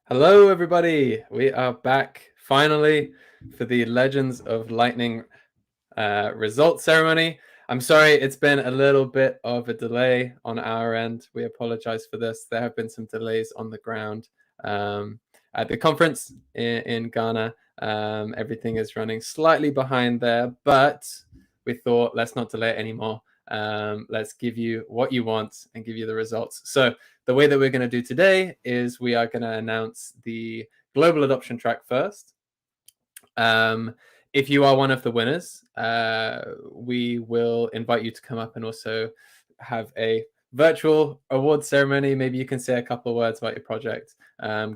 Hello, everybody. We are back finally for the Legends of Lightning results ceremony. I'm sorry, it's been a little bit of a delay on our end. We apologize for this. There have been some delays on the ground at the conference in Ghana. Everything is running slightly behind there, but we thought let's not delay it anymore. Let's give you what you want and give you the results. So the way that we're going to do today is we are going to announce the global adoption track first. If you are one of the winners, we will invite you to come up and also have a virtual award ceremony. Maybe you can say a couple of words about your project,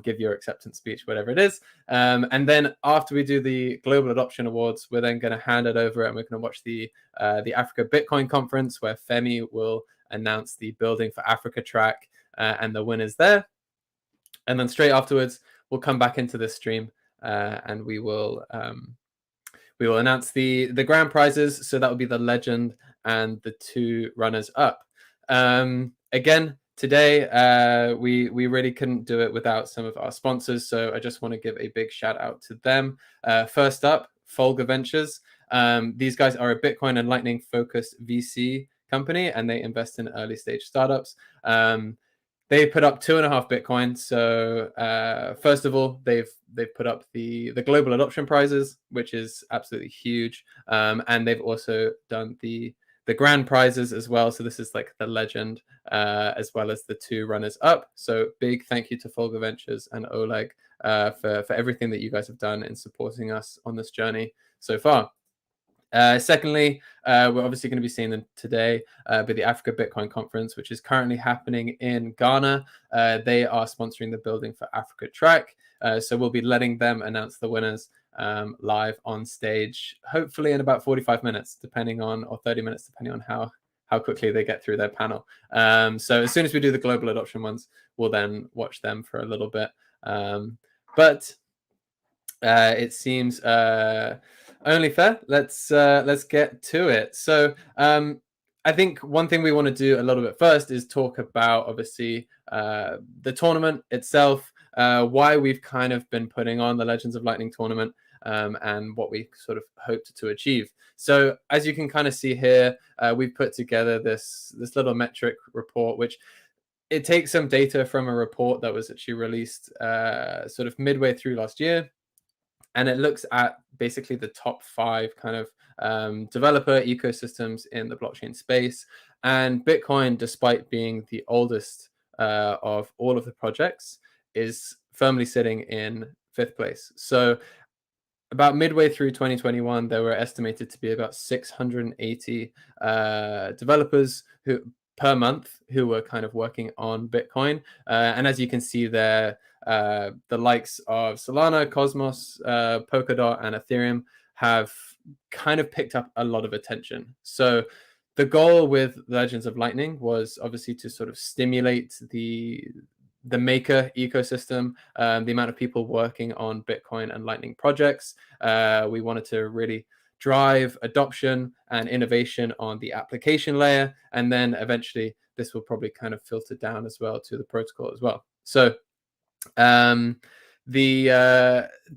give your acceptance speech, whatever it is. And then after we do the Global Adoption Awards, we're then going to hand it over and we're going to watch the Africa Bitcoin Conference, where Femi will announce the Building for Africa track and the winners there. And then straight afterwards, we'll come back into this stream and we will announce the grand prizes. So that will be the legend and the two runners up. Again, today we really couldn't do it without some of our sponsors. So I just want to give a big shout out to them. First up, Folger Ventures. These guys are a Bitcoin and Lightning focused VC company, and they invest in early stage startups. They put up 2.5 Bitcoin. So first of all, they've put up the global adoption prizes, which is absolutely huge. And they've also done the grand prizes as well. So this is like the legend, as well as the two runners up. So big thank you to Folger Ventures and Oleg for everything that you guys have done in supporting us on this journey so far. Secondly, we're obviously going to be seeing them today, but the Africa Bitcoin Conference, which is currently happening in Ghana, they are sponsoring the Building for Africa track. So we'll be letting them announce the winners live on stage, hopefully in about 45 minutes, or 30 minutes, depending on how quickly they get through their panel. So as soon as we do the global adoption ones, we'll then watch them for a little bit. But it seems only fair. Let's get to it. So I think one thing we want to do a little bit first is talk about obviously the tournament itself, why we've kind of been putting on the Legends of Lightning tournament, and what we sort of hoped to achieve. So as you can kind of see here, we've put together this little metric report, which it takes some data from a report that was actually released sort of midway through last year. And it looks at basically the top 5 kind of developer ecosystems in the blockchain space. And Bitcoin, despite being the oldest of all of the projects, is firmly sitting in 5th place. So about midway through 2021, there were estimated to be about 680 developers per month who were kind of working on Bitcoin. And as you can see there, the likes of Solana, Cosmos, Polkadot, and Ethereum have kind of picked up a lot of attention. So the goal with Legends of Lightning was obviously to sort of stimulate the maker ecosystem, the amount of people working on Bitcoin and Lightning projects. We wanted to really drive adoption and innovation on the application layer, and then eventually this will probably kind of filter down as well to the protocol as well. So to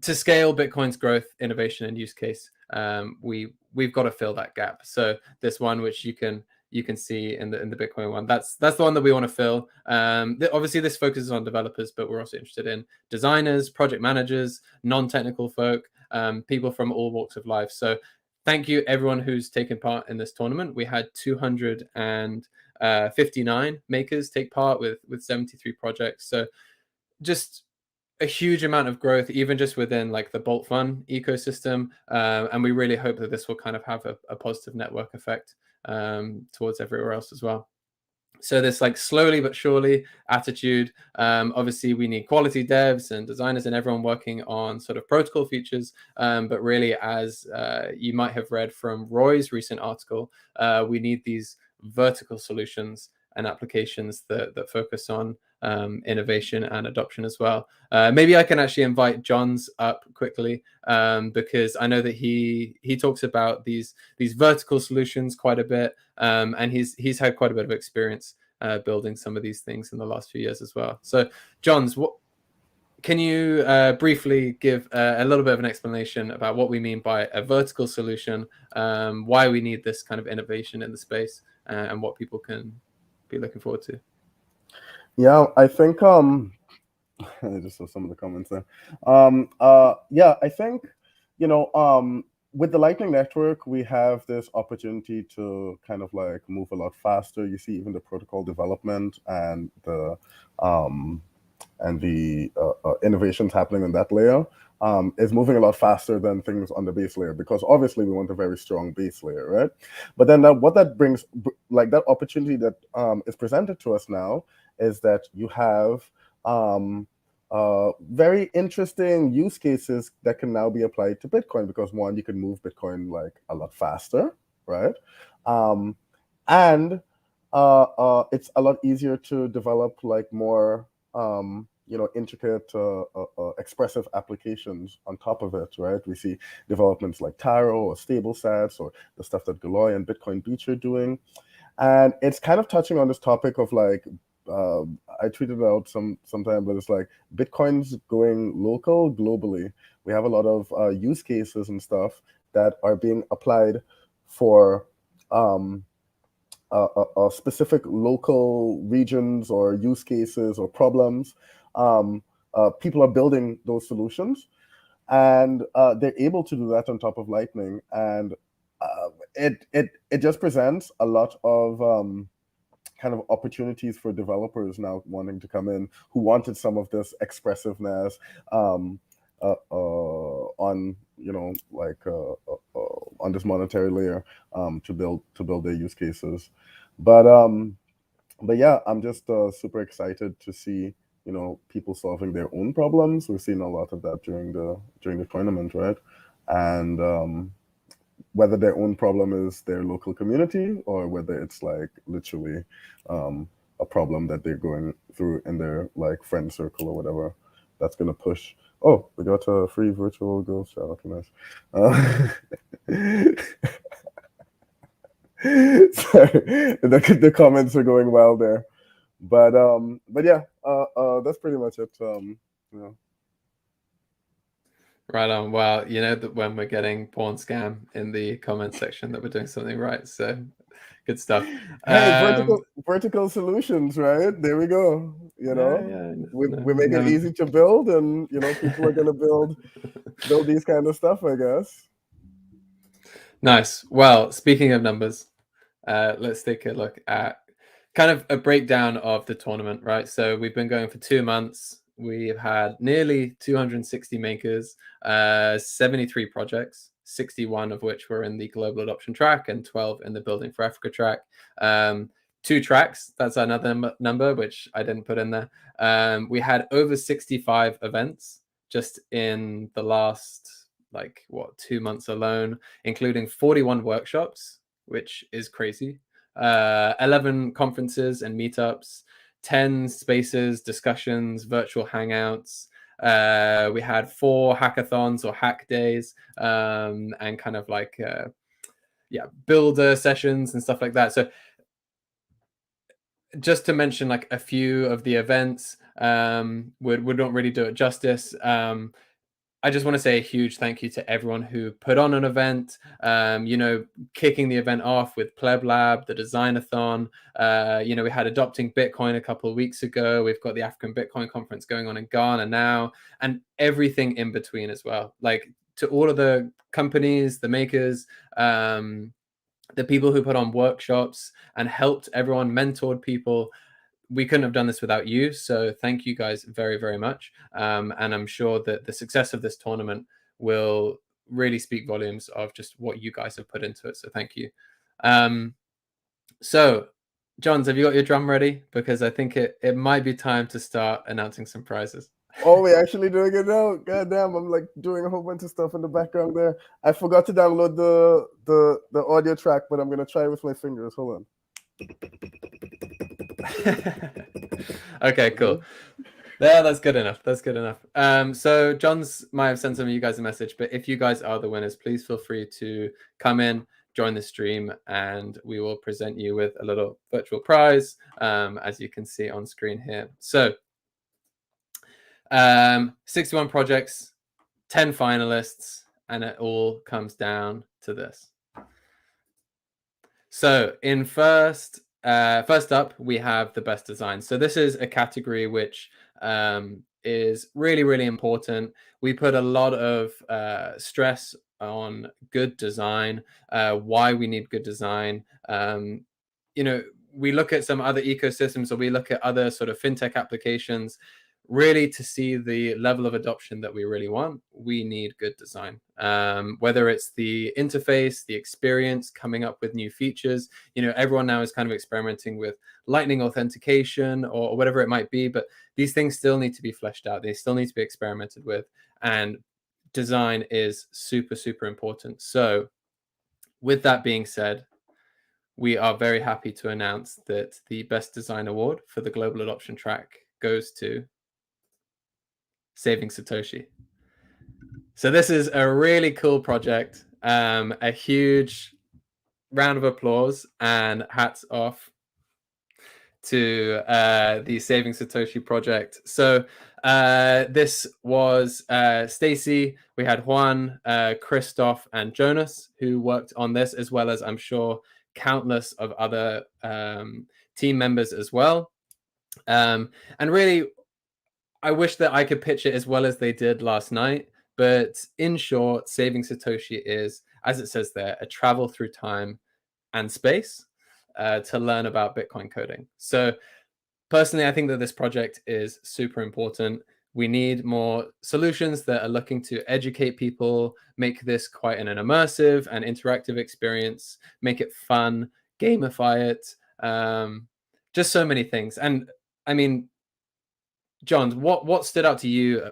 scale Bitcoin's growth, innovation, and use case, we've got to fill that gap. So this one, which you can see in the Bitcoin one, that's the one that we want to fill. Obviously, this focuses on developers, but we're also interested in designers, project managers, non-technical folk, people from all walks of life. So thank you everyone who's taken part in this tournament. We had 259 makers take part with 73 projects. So just a huge amount of growth, even just within like the Bolt Fun ecosystem. And we really hope that this will kind of have a positive network effect towards everywhere else as well. So this like slowly but surely attitude. Obviously, we need quality devs and designers and everyone working on sort of protocol features. But really, as you might have read from Roy's recent article, we need these vertical solutions and applications that focus on innovation and adoption as well. Maybe I can actually invite Johns up quickly, because I know that he talks about these vertical solutions quite a bit, and he's had quite a bit of experience building some of these things in the last few years as well. So, Johns, can you briefly give a little bit of an explanation about what we mean by a vertical solution, why we need this kind of innovation in the space, and what people can be looking forward to? Yeah, I think I just saw some of the comments there. Yeah, I think, with the Lightning Network, we have this opportunity to kind of like move a lot faster. You see even the protocol development and the innovations happening in that layer is moving a lot faster than things on the base layer, because obviously we want a very strong base layer, right? But then what that brings, like that opportunity that is presented to us now, is that you have very interesting use cases that can now be applied to Bitcoin, because one, you can move Bitcoin like a lot faster, right? And it's a lot easier to develop like more intricate expressive applications on top of it, right? We see developments like Taro or StableSats or the stuff that Galoy and Bitcoin Beach are doing. And it's kind of touching on this topic of like, I tweeted out sometime, but it's like Bitcoin's going local globally. We have a lot of use cases and stuff that are being applied for specific local regions or use cases or problems. People are building those solutions, and they're able to do that on top of Lightning, and it just presents a lot of kind of opportunities for developers now wanting to come in, who wanted some of this expressiveness on on this monetary layer to build their use cases. But yeah, I'm just super excited to see people solving their own problems. We've seen a lot of that during the tournament, right? And whether their own problem is their local community, or whether it's like literally a problem that they're going through in their like friend circle or whatever, that's gonna push. Oh, we got a free virtual ghost shot. Okay, nice. Sorry, the comments are going wild there, but yeah, that's pretty much it. Right on. Well, you know that when we're getting porn scam in the comment section, that we're doing something right. So good stuff. Hey, vertical solutions, right? There we go. We make it easy to build, and people are gonna build these kind of stuff, I guess. Nice. Well, speaking of numbers, let's take a look at kind of a breakdown of the tournament, right? So we've been going for 2 months. We've had nearly 260 makers, 73 projects, 61 of which were in the global adoption track and 12 in the building for Africa track. 2 tracks, that's another number which I didn't put in there. We had over 65 events just in the last 2 months alone, including 41 workshops, which is crazy. 11 conferences and meetups, 10 spaces, discussions, virtual hangouts. We had 4 hackathons or hack days, and kind of like builder sessions and stuff like that. So just to mention like a few of the events, would not really do it justice. I just want to say a huge thank you to everyone who put on an event, kicking the event off with Pleb Lab, the Designathon. We had Adopting Bitcoin a couple of weeks ago. We've got the African Bitcoin Conference going on in Ghana now, and everything in between as well. Like, to all of the companies, the makers, the people who put on workshops and helped everyone, mentored people. We couldn't have done this without you. So thank you guys very, very much. And I'm sure that the success of this tournament will really speak volumes of just what you guys have put into it. So thank you. So, Johns, have you got your drum ready? Because I think it might be time to start announcing some prizes. Oh, we're actually doing it now. God damn, I'm like doing a whole bunch of stuff in the background there. I forgot to download the audio track, but I'm gonna try with my fingers. Hold on. Okay, cool. Yeah, that's good enough. That's good enough. So Johns might have sent some of you guys a message, but if you guys are the winners, please feel free to come in, join the stream, and we will present you with a little virtual prize, as you can see on screen here. So 61 projects, 10 finalists, and it all comes down to this. So in first up, we have the best design. So this is a category which is really, really important. We put a lot of stress on good design, why we need good design. We look at some other ecosystems, or we look at other sort of fintech applications. Really, to see the level of adoption that we really want, we need good design. Whether it's the interface, the experience, coming up with new features. Everyone now is kind of experimenting with Lightning authentication or whatever it might be, but these things still need to be fleshed out. They still need to be experimented with, and design is super, super important. So with that being said, we are very happy to announce that the Best Design Award for the Global Adoption Track goes to Saving Satoshi. So this is a really cool project. A huge round of applause and hats off to the Saving Satoshi project. So this was Stacy. We had Juan, Christoph, and Jonas who worked on this, as well as, I'm sure, countless of other team members as well. And really, I wish that I could pitch it as well as they did last night. But in short, Saving Satoshi is, as it says there, a travel through time and space to learn about Bitcoin coding. So personally, I think that this project is super important. We need more solutions that are looking to educate people, make this quite an immersive and interactive experience, make it fun, gamify it, just so many things. And I mean, John, what stood out to you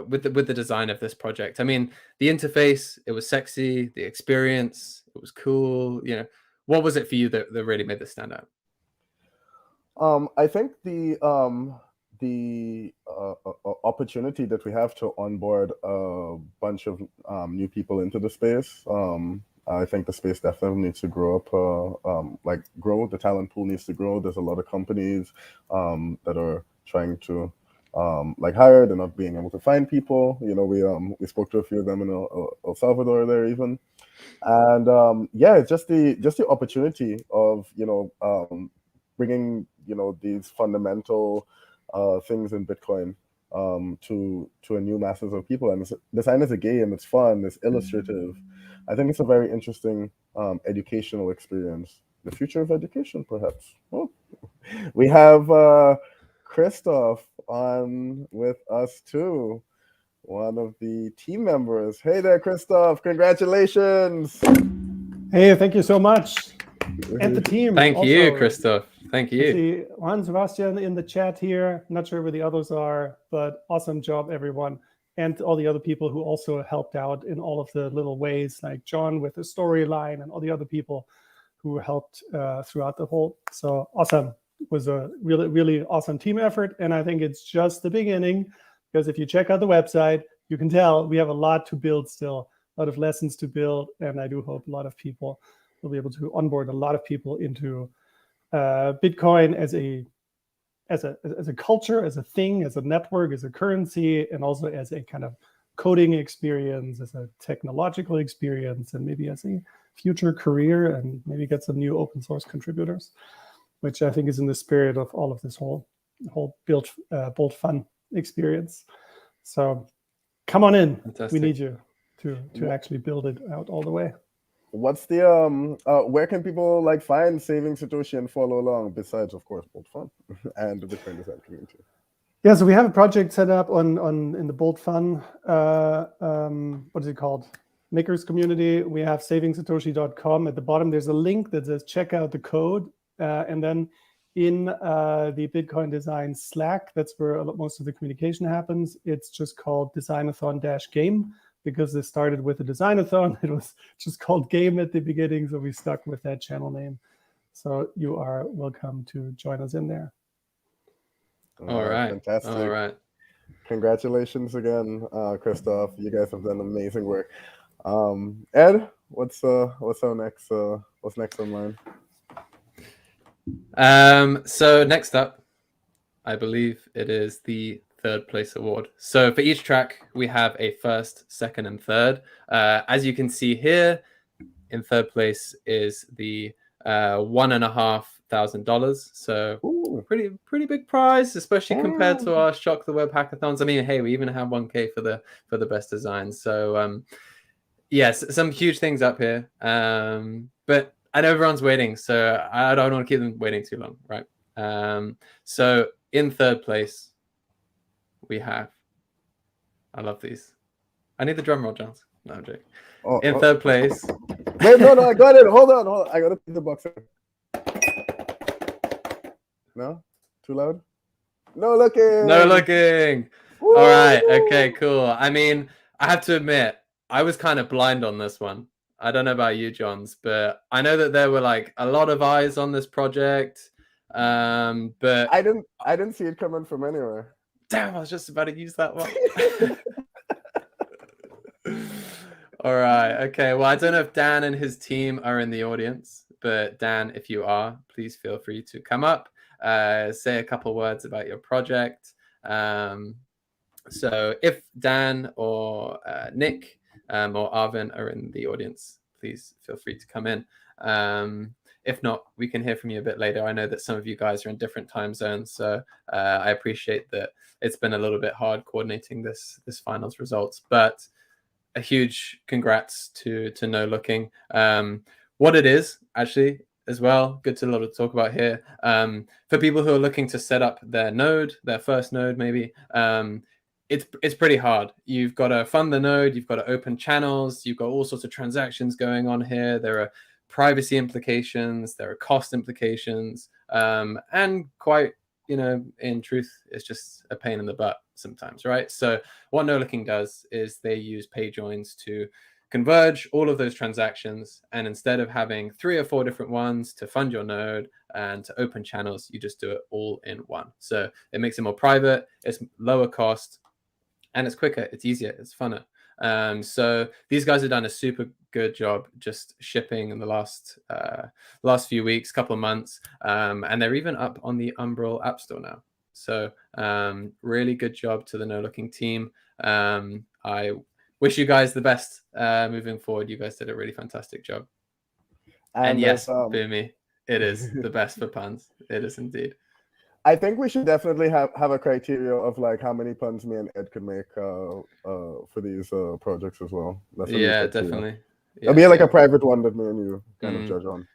with the design of this project? I mean, the interface, it was sexy. The experience, it was cool. What was it for you that really made this stand out? I think the opportunity that we have to onboard a bunch of new people into the space. I think the space definitely needs to grow up, grow. The talent pool needs to grow. There's a lot of companies that are trying to hire. They're not being able to find people. We spoke to a few of them in El Salvador there even, and it's just the opportunity of bringing these fundamental things in Bitcoin to a new masses of people. And design is a game. It's fun. It's illustrative. I think it's a very interesting educational experience. The future of education, perhaps. Oh. We have Christoph on with us too, one of the team members. Hey there, Christoph! Congratulations! Hey, thank you so much. And the team. Thank you, Christoph. Thank you. I see Juan Sebastian in the chat here. Not sure where the others are, but awesome job, everyone. And all the other people who also helped out in all of the little ways, like John with the storyline and all the other people who helped throughout the whole. So awesome. It was a really, really awesome team effort. And I think it's just the beginning, because if you check out the website, you can tell we have a lot to build still, a lot of lessons to build. And I do hope a lot of people will be able to onboard a lot of people into Bitcoin as a culture, as a thing, as a network, as a currency, and also as a kind of coding experience, as a technological experience, and maybe as a future career, and maybe get some new open source contributors, which I think is in the spirit of all of this whole build bold fun experience. So come on in. Fantastic. We need you to actually build it out all the way. What's the where can people find Saving Satoshi and follow along, besides of course Bold Fun and the Bitcoin design community? Yeah, so we have a project set up in the Bold Fun what is it called, makers community. We have savingsatoshi.com. At the bottom there's a link that says check out the code, and then in the Bitcoin Design Slack, that's where most of the communication happens. It's just called Designathon-game. Because they started with a designathon, it was just called game at the beginning, so we stuck with that channel name. So you are welcome to join us in there. All right. Fantastic. All right. Congratulations again, Christoph. You guys have done amazing work. Ed, what's our next what's next on mine? So next up, I believe it is the third place award. So for each track, we have a first, second, and third. As you can see here, in third place is the $1,500. So Ooh. pretty big prize, especially compared to Damn. our Shock the Web hackathons. I mean, hey, we even have 1K for the best design. So yes, some huge things up here. But I know everyone's waiting, so I don't want to keep them waiting too long, right? So in third place, we have. I love these. I need the drum roll, Jones. No, I'm joking. In third place. Wait, no, I got it. Hold on. I gotta put the box in. No? Too loud? No looking. No looking. Woo! All right. Okay, cool. I mean, I have to admit, I was kind of blind on this one. I don't know about you, Johns, but I know that there were like a lot of eyes on this project. But I didn't see it coming from anywhere. Damn, I was just about to use that one. All right. Okay. Well, I don't know if Dan and his team are in the audience, but Dan, if you are, please feel free to come up, say a couple words about your project. So if Dan or Nick or Arvin are in the audience, please feel free to come in. If not, we can hear from you a bit later. I know that some of you guys are in different time zones, so I appreciate that it's been a little bit hard coordinating this finals results, but a huge congrats to No Looking. What it is actually as well, good to talk about here. For people who are looking to set up their node, their first node maybe, it's pretty hard. You've got to fund the node, you've got to open channels, you've got all sorts of transactions going on here. There are privacy implications, there are cost implications, and quite, in truth, it's just a pain in the butt sometimes, right? So what No Looking does is they use PayJoins to converge all of those transactions, and instead of having 3 or 4 different ones to fund your node and to open channels, you just do it all in one. So it makes it more private, it's lower cost, and it's quicker, it's easier, it's funner. So these guys have done a super good job just shipping in the last few weeks, couple of months, and they're even up on the Umbrel App Store now. So really good job to the No Looking team. I wish you guys the best moving forward. You guys did a really fantastic job. And yes, Boomy, it is the best for puns. It is indeed. I think we should definitely have a criteria of like how many puns me and Ed could make for these projects as well. That's definitely. It'll be like a private one that me and you kind of judge on.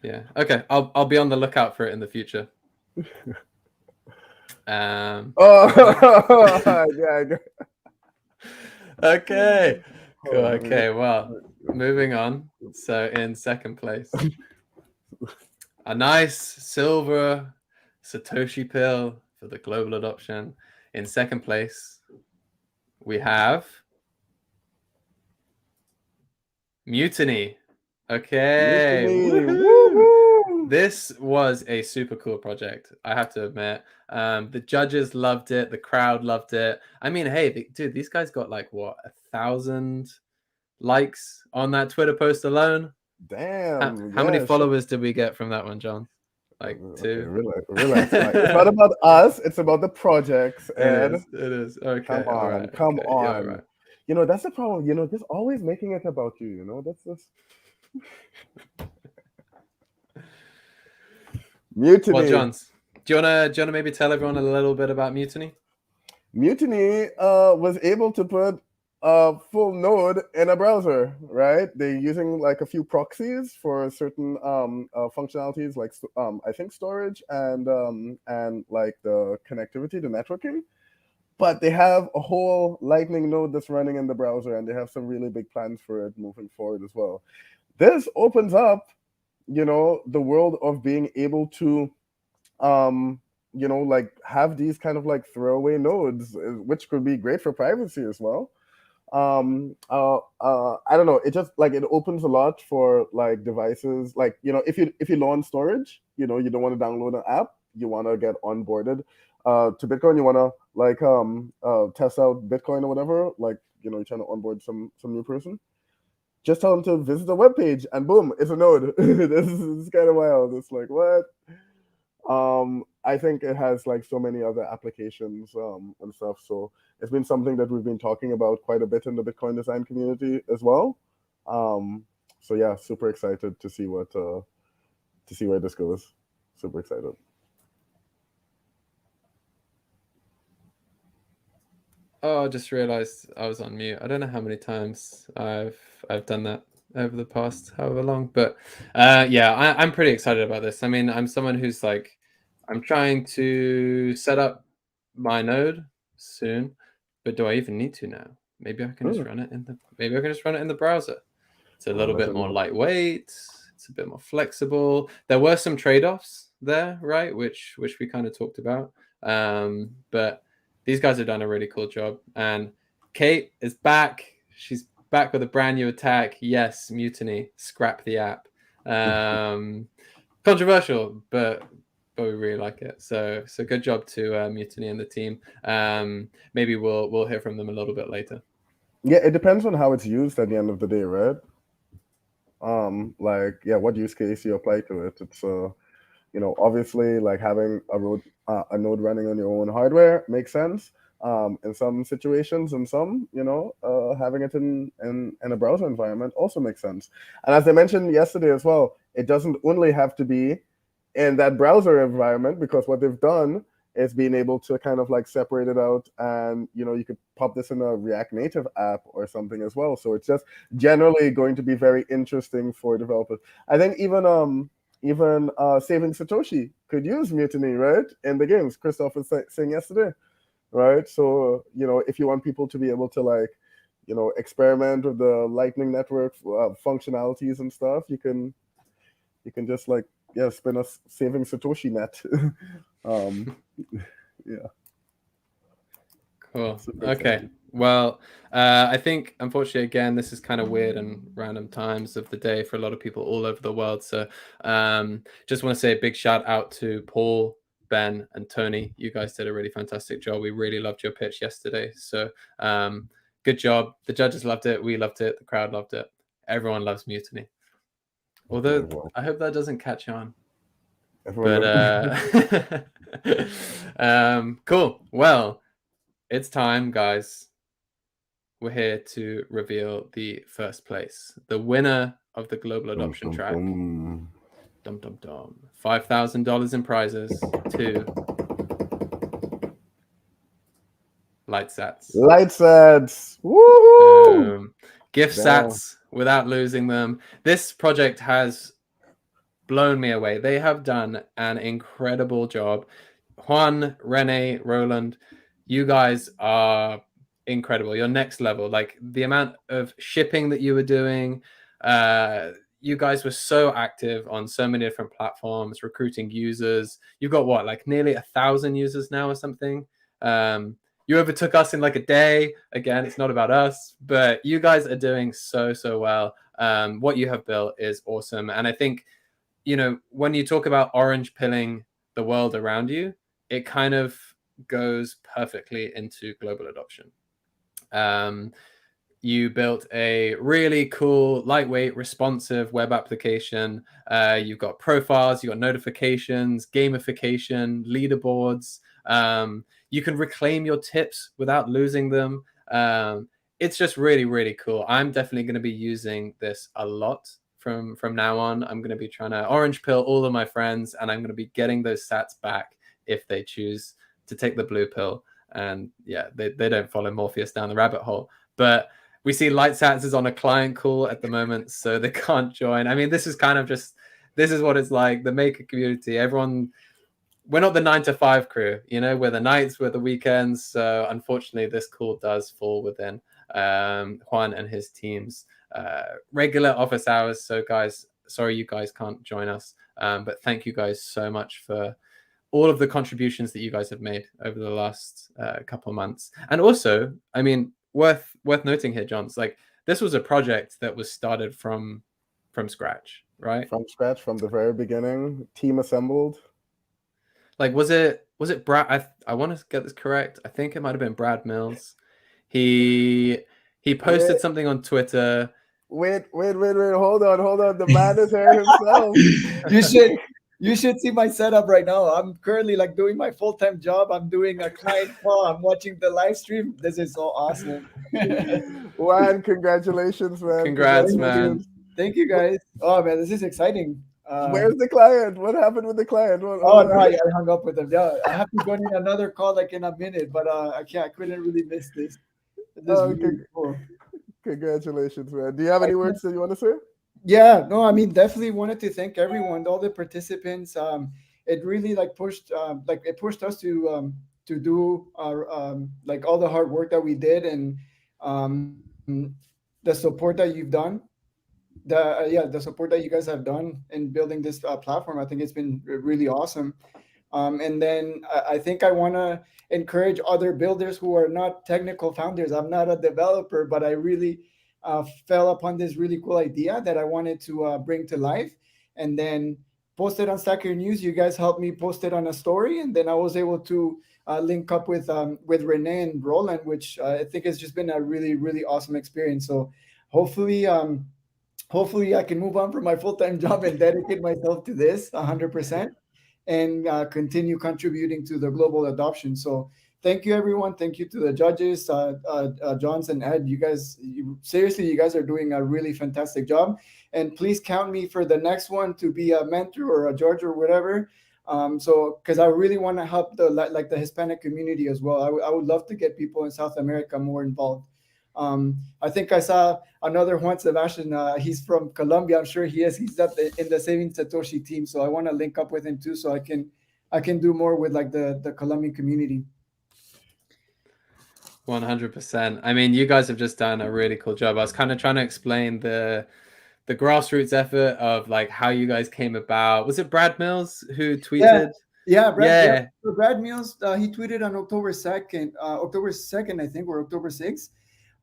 Yeah. Okay. I'll be on the lookout for it in the future. Yeah. Okay. Cool. Okay. Well, moving on. So in second place, a nice silver Satoshi pill for the global adoption. In second place, we have Mutiny. Okay. Mutiny. This was a super cool project, I have to admit. The judges loved it. The crowd loved it. I mean, hey, dude, these guys got like, what, 1,000 likes on that Twitter post alone? Damn. How many followers did we get from that one, John? Like 2? Okay, relax. Like, it's not about us. It's about the projects. Ed. It is. Okay. Come on. Right. Come okay. on. Yeah, right. That's the problem. Just always making it about you. That's just... Mutiny. Well, Johns, do you wanna maybe tell everyone a little bit about Mutiny? Mutiny was able to put a full node in a browser, right? They're using like a few proxies for certain functionalities, like I think storage and like the connectivity, the networking. But they have a whole Lightning node that's running in the browser, and they have some really big plans for it moving forward as well. This opens up, the world of being able to, like have these kind of like throwaway nodes, which could be great for privacy as well. I don't know. It just like it opens a lot for like devices. Like, if you launch storage, you don't want to download an app. You want to get onboarded to Bitcoin. You want to like test out Bitcoin or whatever. Like, you're trying to onboard some new person. just tell them to visit the webpage, and boom, it's a node. This is kind of wild. It's like, what? I think it has like so many other applications and stuff. So it's been something that we've been talking about quite a bit in the Bitcoin design community as well. So yeah, super excited to see what to see where this goes. Super excited. Oh, I just realized I was on mute. I don't know how many times I've done that over the past however long, but yeah, I'm pretty excited about this. I mean, I'm someone who's like, I'm trying to set up my node soon, but do I even need to now? Maybe I can just run it in the browser. It's a little bit more lightweight. It's a bit more flexible. There were some trade-offs there, right? Which we kind of talked about. But these guys have done a really cool job. And Kate is back. She's back with a brand new attack. Yes, Mutiny. Scrap the app. Controversial, but we really like it. So good job to Mutiny and the team. Maybe we'll hear from them a little bit later. Yeah, it depends on how it's used at the end of the day, right? Like, yeah, what use case you apply to it. It's obviously like having a node running on your own hardware makes sense in some situations, and some having it in a browser environment also makes sense. And as I mentioned yesterday as well, it doesn't only have to be in that browser environment, because what they've done is being able to kind of like separate it out, and you could pop this in a React Native app or something as well. So it's just generally going to be very interesting for developers. I think even Saving Satoshi could use Mutiny, right, in the games. Christoph was saying yesterday, right? So if you want people to be able to like experiment with the Lightning Network functionalities and stuff, you can just like spin a Saving Satoshi net. Yeah. Cool. Okay. Well, I think, unfortunately, again, this is kind of weird and random times of the day for a lot of people all over the world. So just want to say a big shout out to Paul, Ben, and Tony. You guys did a really fantastic job. We really loved your pitch yesterday. So good job. The judges loved it. We loved it. The crowd loved it. Everyone loves Mutiny. Although I hope that doesn't catch on. But cool. Well, it's time, guys. We're here to reveal the first place, the winner of the global adoption track. Dum dum dum. $5,000 in prizes to LightSats. LightSats. Woohoo! Gift sats without losing them. This project has blown me away. They have done an incredible job. Juan, Rene, Roland, you guys are incredible. You're next level. Like the amount of shipping that you were doing, you guys were so active on so many different platforms, recruiting users. You've got what, like nearly 1,000 users now or something. You overtook us in like a day. Again, it's not about us, but you guys are doing so well. What you have built is awesome. And I think, when you talk about orange pilling the world around you, it kind of goes perfectly into global adoption. You built a really cool, lightweight, responsive web application. You've got profiles, you've got notifications, gamification, leaderboards. You can reclaim your tips without losing them. It's just really, really cool. I'm definitely going to be using this a lot from now on. I'm going to be trying to orange pill all of my friends, and I'm going to be getting those sats back if they choose to take the blue pill. And yeah, they don't follow Morpheus down the rabbit hole. But we see LightSats is on a client call at the moment, so they can't join. I mean, this is what it's like. The maker community, everyone, we're not the 9-to-5 crew, we're the nights, we're the weekends. So unfortunately, this call does fall within Juan and his team's regular office hours. So guys, sorry you guys can't join us. But thank you guys so much for all of the contributions that you guys have made over the last couple of months. And also, I mean, worth noting here, John, like this was a project that was started from scratch, right? From scratch, from the very beginning, team assembled. Like, was it Brad? I want to get this correct. I think it might have been Brad Mills. He posted something on Twitter. Wait. Hold on. The man is here himself. You should see my setup right now. I'm currently like doing my full-time job. I'm doing a client call. I'm watching the live stream. This is so awesome. Juan, congratulations, man. Congrats, man. Thank you, guys. Oh man, this is exciting. Where's the client? What happened with the client? Oh no, I hung up with them. Yeah, I have to go in another call like in a minute, but I couldn't really miss this. This is really cool. Congratulations, man. Do you have any words that you want to say? Yeah, no, I mean, definitely wanted to thank everyone, all the participants. It really pushed us to do our like all the hard work that we did, and the support that you've done. The support that you guys have done in building this platform. I think it's been really awesome. And then I think I want to encourage other builders who are not technical founders. I'm not a developer, but I really fell upon this really cool idea that I wanted to bring to life, and then post it on Stacker News. You guys helped me post it on a story, and then I was able to link up with Renee and Roland, which I think has just been a really, really awesome experience. So hopefully I can move on from my full-time job and dedicate myself to this 100%, and continue contributing to the global adoption. So thank you, everyone. Thank you to the judges, Johns and Ed. You guys are doing a really fantastic job. And please count me for the next one to be a mentor or a judge or whatever. So because I really want to help the Hispanic community as well. I would love to get people in South America more involved. I think I saw another Juan Sebastian. He's from Colombia. I'm sure he is. He's in the Saving Satoshi team. So I want to link up with him too, so I can do more with like the Colombian community. 100%. I mean, you guys have just done a really cool job. I was kind of trying to explain the grassroots effort of like how you guys came about. Was it Brad Mills who tweeted? Brad Mills, he tweeted on October 2nd, I think, or October 6th.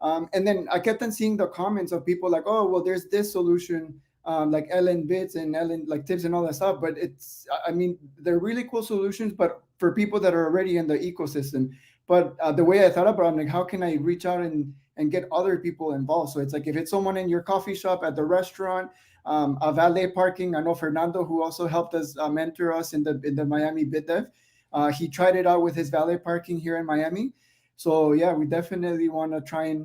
And then I kept on seeing the comments of people like, oh, well, there's this solution, like Ellen Bits and Ellen like tips and all that stuff. But they're really cool solutions, but for people that are already in the ecosystem. But the way I thought about it, I'm like, how can I reach out and get other people involved? So it's like, if it's someone in your coffee shop, at the restaurant, a valet parking. I know Fernando, who also helped us mentor us in the Miami BitDev. He tried it out with his valet parking here in Miami. So yeah, we definitely want to try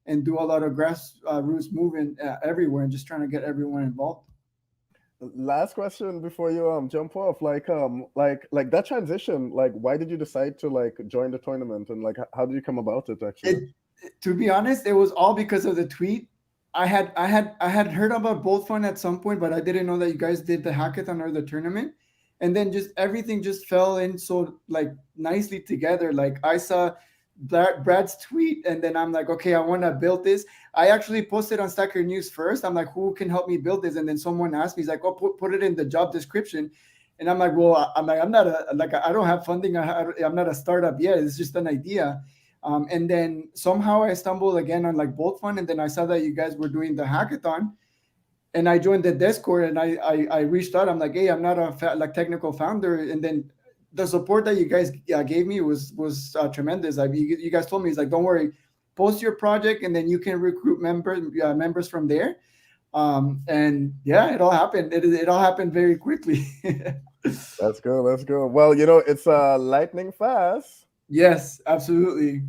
and do a lot of grassroots movement everywhere, and just trying to get everyone involved. Last question before you jump off, like that transition, like why did you decide to like join the tournament, and like how did you come about it actually? To be honest, it was all because of the tweet. I had heard about BoltFun at some point, but I didn't know that you guys did the hackathon or the tournament. And then just everything just fell in so like nicely together. Like I saw Brad's tweet, and then I'm like, okay, I want to build this. I actually posted on Stacker News first. I'm like, who can help me build this? And then someone asked me, he's like, oh, put it in the job description. And I'm like, well, I'm not I don't have funding. I'm not a startup yet. It's just an idea. And then somehow I stumbled again on like BoltFun, and then I saw that you guys were doing the hackathon, and I joined the Discord, and I reached out. I'm like, hey, I'm not a technical founder. And then the support that you guys gave me was tremendous. You guys told me, it's like, don't worry, post your project, and then you can recruit members from there. And yeah, it all happened. It all happened very quickly. Let's go. Well, it's lightning fast. Yes, absolutely.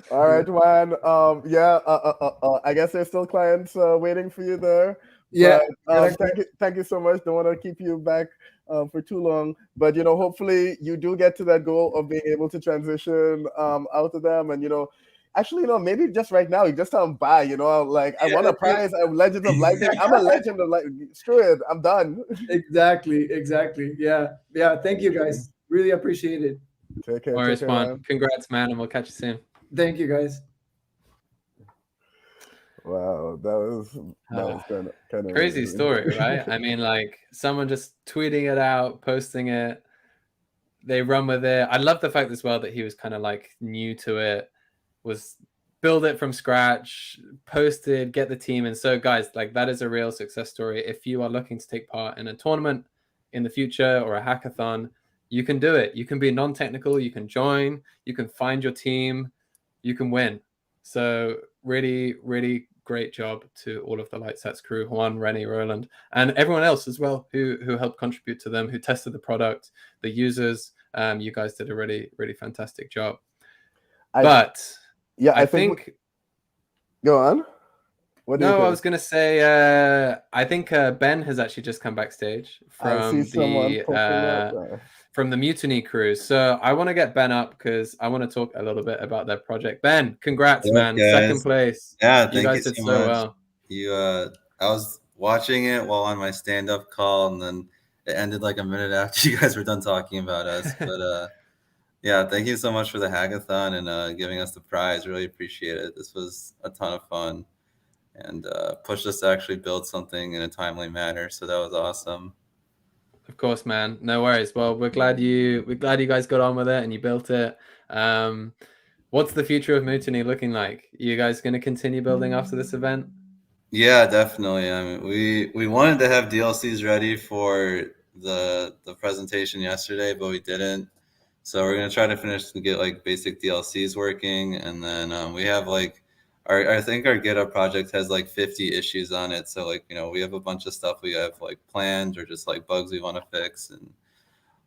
All right, Juan. I guess there's still clients waiting for you there. Yeah. But, thank you so much. Don't want to keep you back for too long, but hopefully you do get to that goal of being able to transition out of them, and actually, maybe just right now, you just tell them bye. Like I want a prize. I'm Legend of Lightning. I'm a Legend of Lightning. Screw it. I'm done. Exactly. Yeah. Thank you, guys. Really appreciate it. Take care. Morris, congrats, man, and we'll catch you soon. Thank you, guys. Wow, that was kind of crazy story, right? I mean, like someone just tweeting it out, posting it, they run with it. I love the fact as well that he was kind of like new to it, was build it from scratch, posted, get the team. And so guys, like that is a real success story. If you are looking to take part in a tournament in the future or a hackathon, you can do it. You can be non-technical, you can join, you can find your team, you can win. So really, really great job to all of the Lightsets crew, Juan, Rennie, Roland, and everyone else as well who helped contribute to them, who tested the product, the users. You guys did a really, really fantastic job. I think go on. What do you think? I was going to say, I think Ben has actually just come backstage from the Mutiny crew. So I want to get Ben up because I want to talk a little bit about their project. Ben, congrats, man. Guys. Second place. Yeah, you guys did so well. I was watching it while on my stand-up call, and then it ended like a minute after you guys were done talking about us. But yeah, thank you so much for the hackathon and giving us the prize. Really appreciate it. This was a ton of fun and pushed us to actually build something in a timely manner. So that was awesome. Of course, man. No worries. Well, we're glad you guys got on with it and you built it. What's the future of Mutiny looking like? You guys going to continue building after this event? Yeah, definitely. I mean, we wanted to have DLCs ready for the presentation yesterday, but we didn't. So we're gonna try to finish and get like basic DLCs working, and then we have like I think our GitHub project has like 50 issues on it. So like, you know, we have a bunch of stuff we have like planned or just like bugs we want to fix and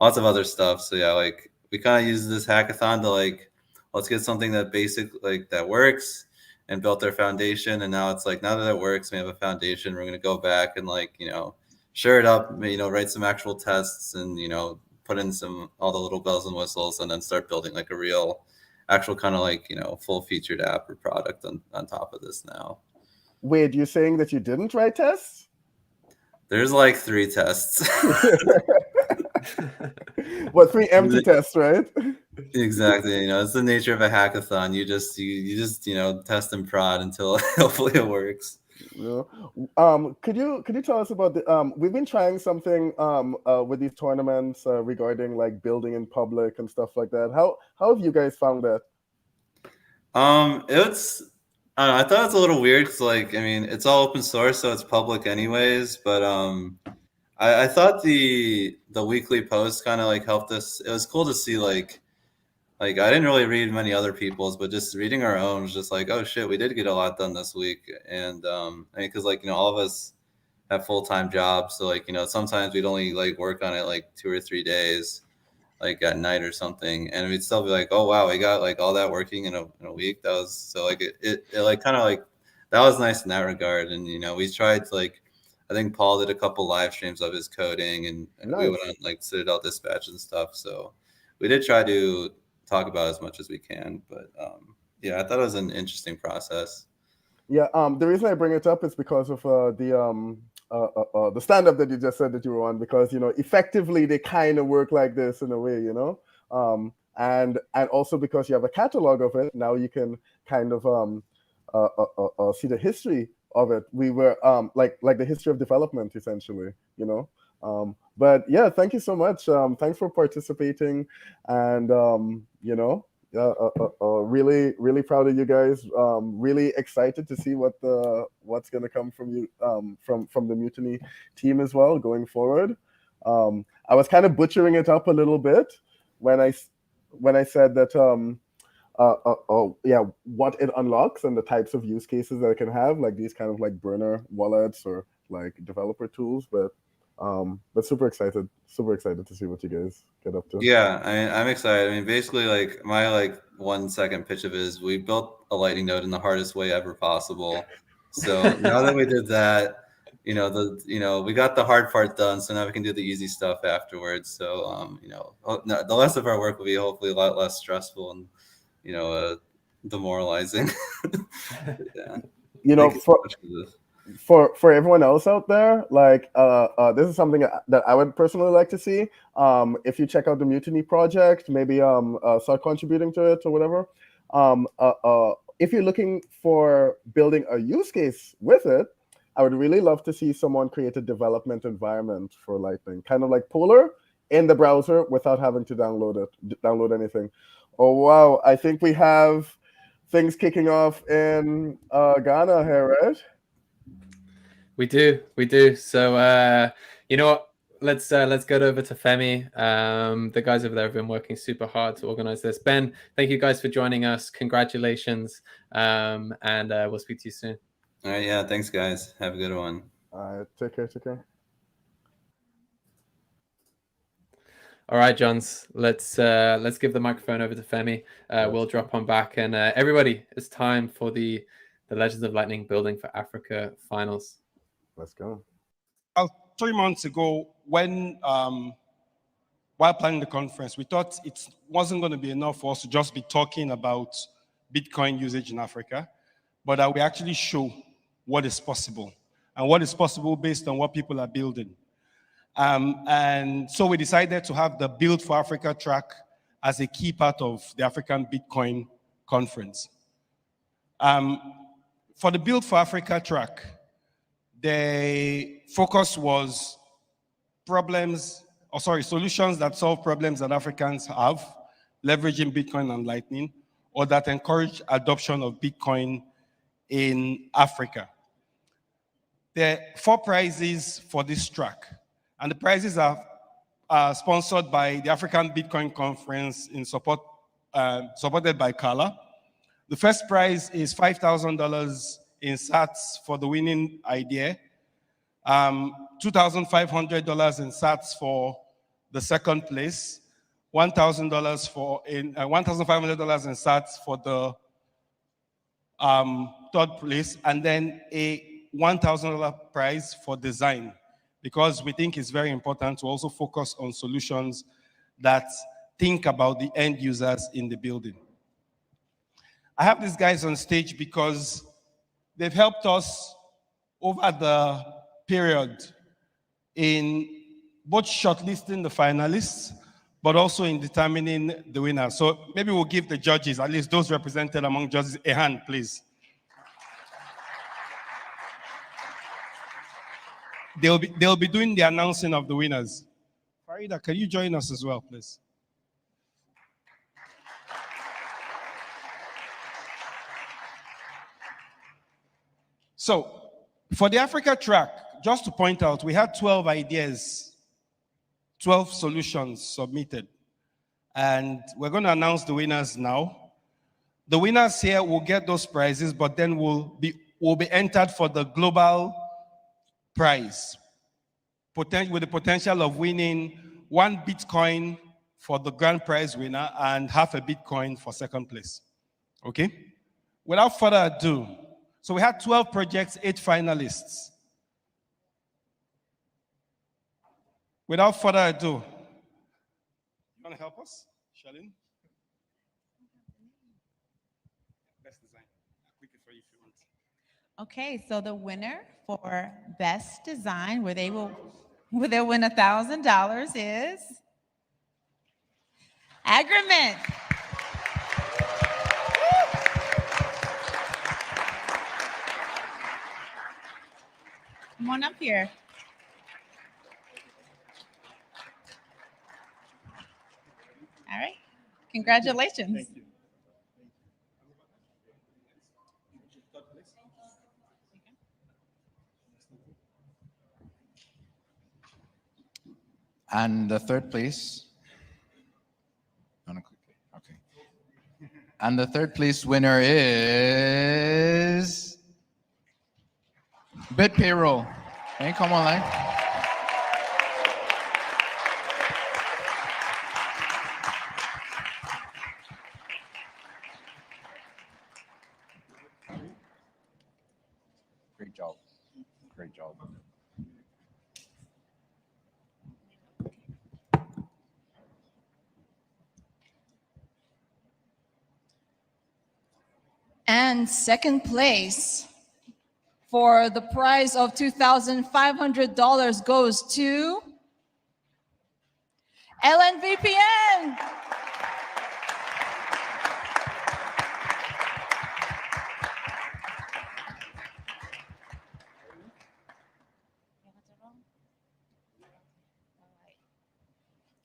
lots of other stuff. So yeah, like we kind of use this hackathon to like, let's get something that that works and built our foundation. And now it's like, now that it works, we have a foundation, we're going to go back and like, you know, share it up, you know, write some actual tests and, you know, put in all the little bells and whistles and then start building like a real actual kind of like, you know, full featured app or product on top of this now. Wait, you're saying that you didn't write tests? There's like 3 tests. What, 3 empty tests, right? Exactly. You know, it's the nature of a hackathon. You just, you know, test and prod until hopefully it works. Yeah. Could you tell us about the we've been trying something with these tournaments regarding like building in public and stuff like that. How have you guys found that? It's I don't know, I thought it's a little weird because like, I mean, it's all open source, so it's public anyways, but I thought the weekly post kind of like helped us. It was cool to see like I didn't really read many other people's, but just reading our own was just like, oh shit, we did get a lot done this week. And I mean, because like, you know, all of us have full-time jobs, so like, you know, sometimes we'd only like work on it like 2 or 3 days, like at night or something, and we'd still be like, oh wow, we got like all that working in a week. That was so like it like kind of like that was nice in that regard. And you know, we tried to like, I think Paul did a couple live streams of his coding, and Nice. we went on like Citadel Dispatch and stuff. So we did try to talk about as much as we can, but yeah, I thought it was an interesting process. Yeah, the reason I bring it up is because of the stand-up that you just said that you were on, because you know, effectively they kind of work like this in a way, you know, and also because you have a catalog of it, now you can kind of see the history of it. We were like the history of development essentially, you know. But yeah, thank you so much. Thanks for participating, and you know, really, really proud of you guys. Really excited to see what's gonna come from you, from the Mutiny team as well going forward. I was kind of butchering it up a little bit when I said that yeah, what it unlocks and the types of use cases that it can have, like these kind of like burner wallets or like developer tools, but super excited to see what you guys get up to. Yeah, I'm excited. I mean, basically, like my like 1 second pitch of it is we built a Lightning node in the hardest way ever possible. So now that we did that, you know, we got the hard part done. So now we can do the easy stuff afterwards. So you know, the rest of our work will be hopefully a lot less stressful and, you know, demoralizing. Yeah. You know, for everyone else out there, like this is something that I would personally like to see. If you check out the Mutiny project, maybe start contributing to it or whatever. If you're looking for building a use case with it, I would really love to see someone create a development environment for Lightning, kind of like Polar in the browser without having to download anything. Oh wow, I think we have things kicking off in Ghana here, right? We do. So you know what? Let's get over to Femi. The guys over there have been working super hard to organize this. Ben, thank you guys for joining us. Congratulations, and we'll speak to you soon. All right, yeah, thanks guys. Have a good one. All right, take care, take care. All right, Johns. Let's give the microphone over to Femi. We'll drop on back, and everybody, it's time for the Legends of Lightning Building for Africa finals. Let's go. 3 months ago, when while planning the conference, we thought it wasn't going to be enough for us to just be talking about Bitcoin usage in Africa, but that we actually show what is possible and what is possible based on what people are building. And so we decided to have the Build for Africa track as a key part of the African Bitcoin conference. For the Build for Africa track, the focus was solutions that solve problems that Africans have, leveraging Bitcoin and Lightning, or that encourage adoption of Bitcoin in Africa. There are 4 prizes for this track, and the prizes are sponsored by the African Bitcoin Conference supported by Kala. The first prize is $5,000 in sats for the winning idea, $2,500 in sats for the second place, $1,500 in sats for the third place, and then a $1,000 prize for design, because we think it's very important to also focus on solutions that think about the end users in the building. I have these guys on stage because they've helped us over the period in both shortlisting the finalists, but also in determining the winner. So maybe we'll give the judges, at least those represented among judges, a hand, please. They'll be doing the announcing of the winners. Farida, can you join us as well, please? So, for the Africa track, just to point out, we had 12 ideas, 12 solutions submitted. And we're going to announce the winners now. The winners here will get those prizes, but then will be entered for the global prize, with the potential of winning 1 Bitcoin for the grand prize winner and half a Bitcoin for second place. Okay? Without further ado, so we had 12 projects, 8 finalists. Without further ado, you want to help us, Shalin? Best design. I'll click it for you if you want. Okay, so the winner for best design, where they'll win $1,000, is Agreement. Come on up here. All right, congratulations. Thank you. And the third place. Okay. And the third place winner is Bit Payroll. Can you come online? Great job. Great job. And second place for the prize of $2,500 goes to LNVPN.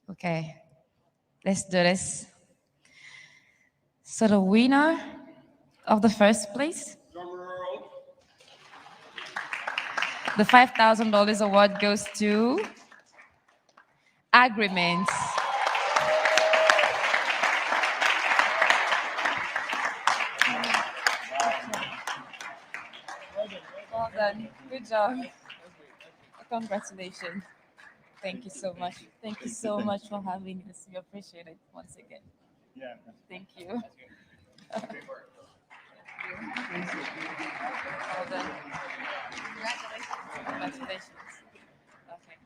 Okay, let's do this. So the winner of the first place, the $5,000 award goes to Agreements. done. Good job. Congratulations. Thank you so much. Thank you so much for having us. We appreciate it once again. Yeah. Thank you. Well done. Congratulations. Okay.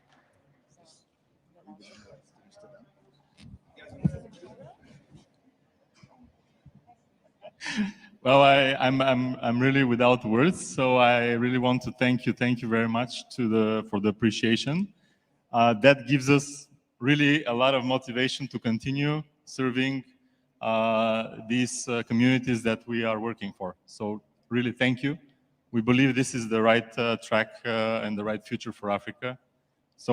Well, I'm really without words, so I really want to thank you very much for the appreciation. That gives us really a lot of motivation to continue serving these communities that we are working for. So really, thank you. We believe this is the right track and the right future for Africa. So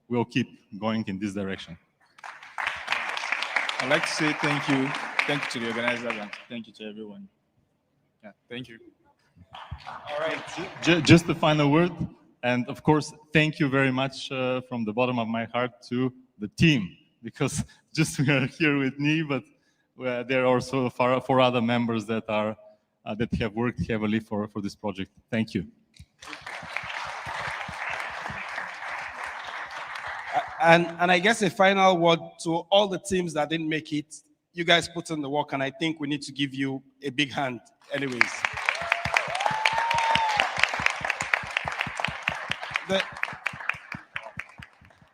we'll keep going in this direction. I'd like to say thank you. Thank you to the organizers and thank you to everyone. Yeah, thank you. All right. Just a final word. And of course, thank you very much from the bottom of my heart to the team, because just we are here with me, but there are also 4 other members that have worked heavily for this project. Thank you. And I guess a final word to all the teams that didn't make it. You guys put in the work, and I think we need to give you a big hand anyways.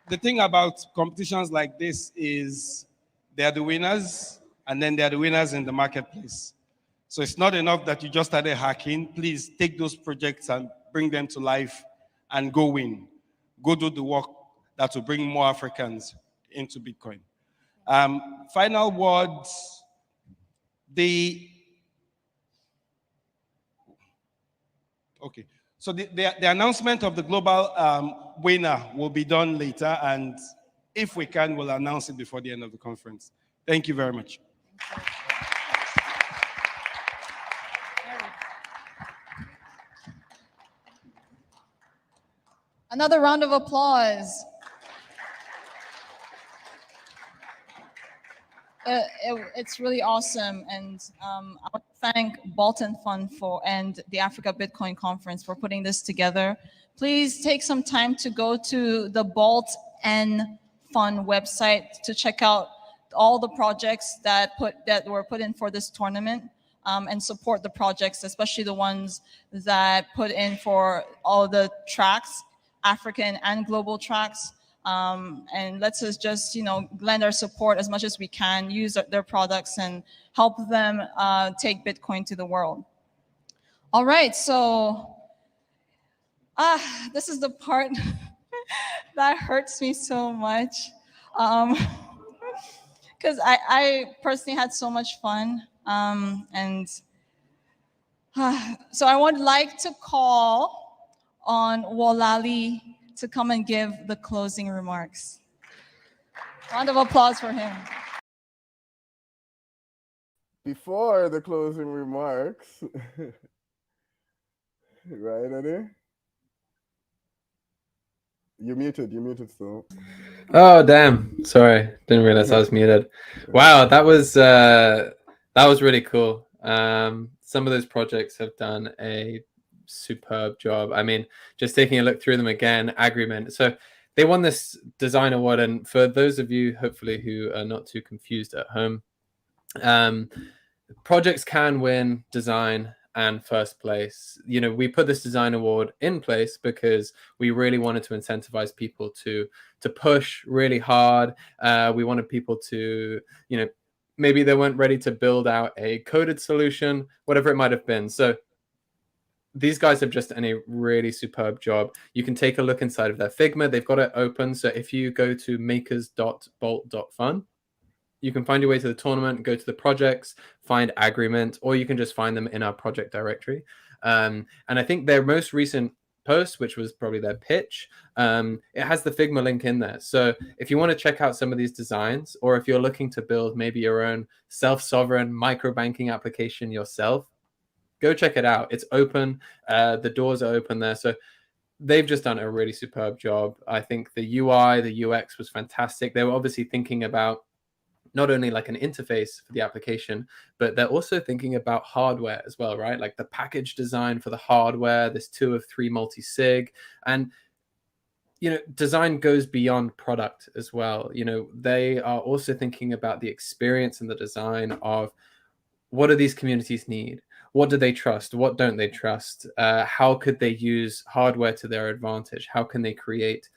The thing about competitions like this is they are the winners, and then they are the winners in the marketplace. So it's not enough that you just started hacking. Please take those projects and bring them to life and go win. Go do the work that will bring more Africans into Bitcoin. Final words. Okay. So the announcement of the global winner will be done later, and if we can, we'll announce it before the end of the conference. Thank you very much. Another round of applause. It's really awesome, and I want to thank Bolton Fund and the Africa Bitcoin Conference for putting this together. Please take some time to go to the Bolton Fund website to check out all the projects that were put in for this tournament, and support the projects, especially the ones that put in for all the tracks, African and global tracks. And let's just, lend our support as much as we can, use their products and help them take Bitcoin to the world. All right, so this is the part that hurts me so much, because I personally had so much fun, and so I would like to call on Wolali to come and give the closing remarks. Round of applause for him. Before the closing remarks, right, Eddie? You're muted still. Oh, damn. Sorry. Didn't realize I was muted. Wow, that was really cool. Some of those projects have done a superb job. I mean, just taking a look through them again, Agreement. So they won this design award, and for those of you hopefully who are not too confused at home, projects can win design and first place. We put this design award in place because we really wanted to incentivize people to push really hard. We wanted people to, maybe they weren't ready to build out a coded solution, whatever it might have been. So these guys have just done a really superb job. You can take a look inside of their Figma. They've got it open. So if you go to makers.bolt.fun, you can find your way to the tournament, go to the projects, find Agreement, or you can just find them in our project directory. And I think their most recent post, which was probably their pitch, it has the Figma link in there. So if you want to check out some of these designs, or if you're looking to build maybe your own self-sovereign micro-banking application yourself, go check it out. It's open. The doors are open there. So they've just done a really superb job. I think the UI, the UX was fantastic. They were obviously thinking about, not only like an interface for the application, but they're also thinking about hardware as well, right? Like the package design for the hardware, this 2 of 3 multi-sig. And, you know, design goes beyond product as well. You know, they are also thinking about the experience and the design of what do these communities need? What do they trust? What don't they trust? How could they use hardware to their advantage? How can they create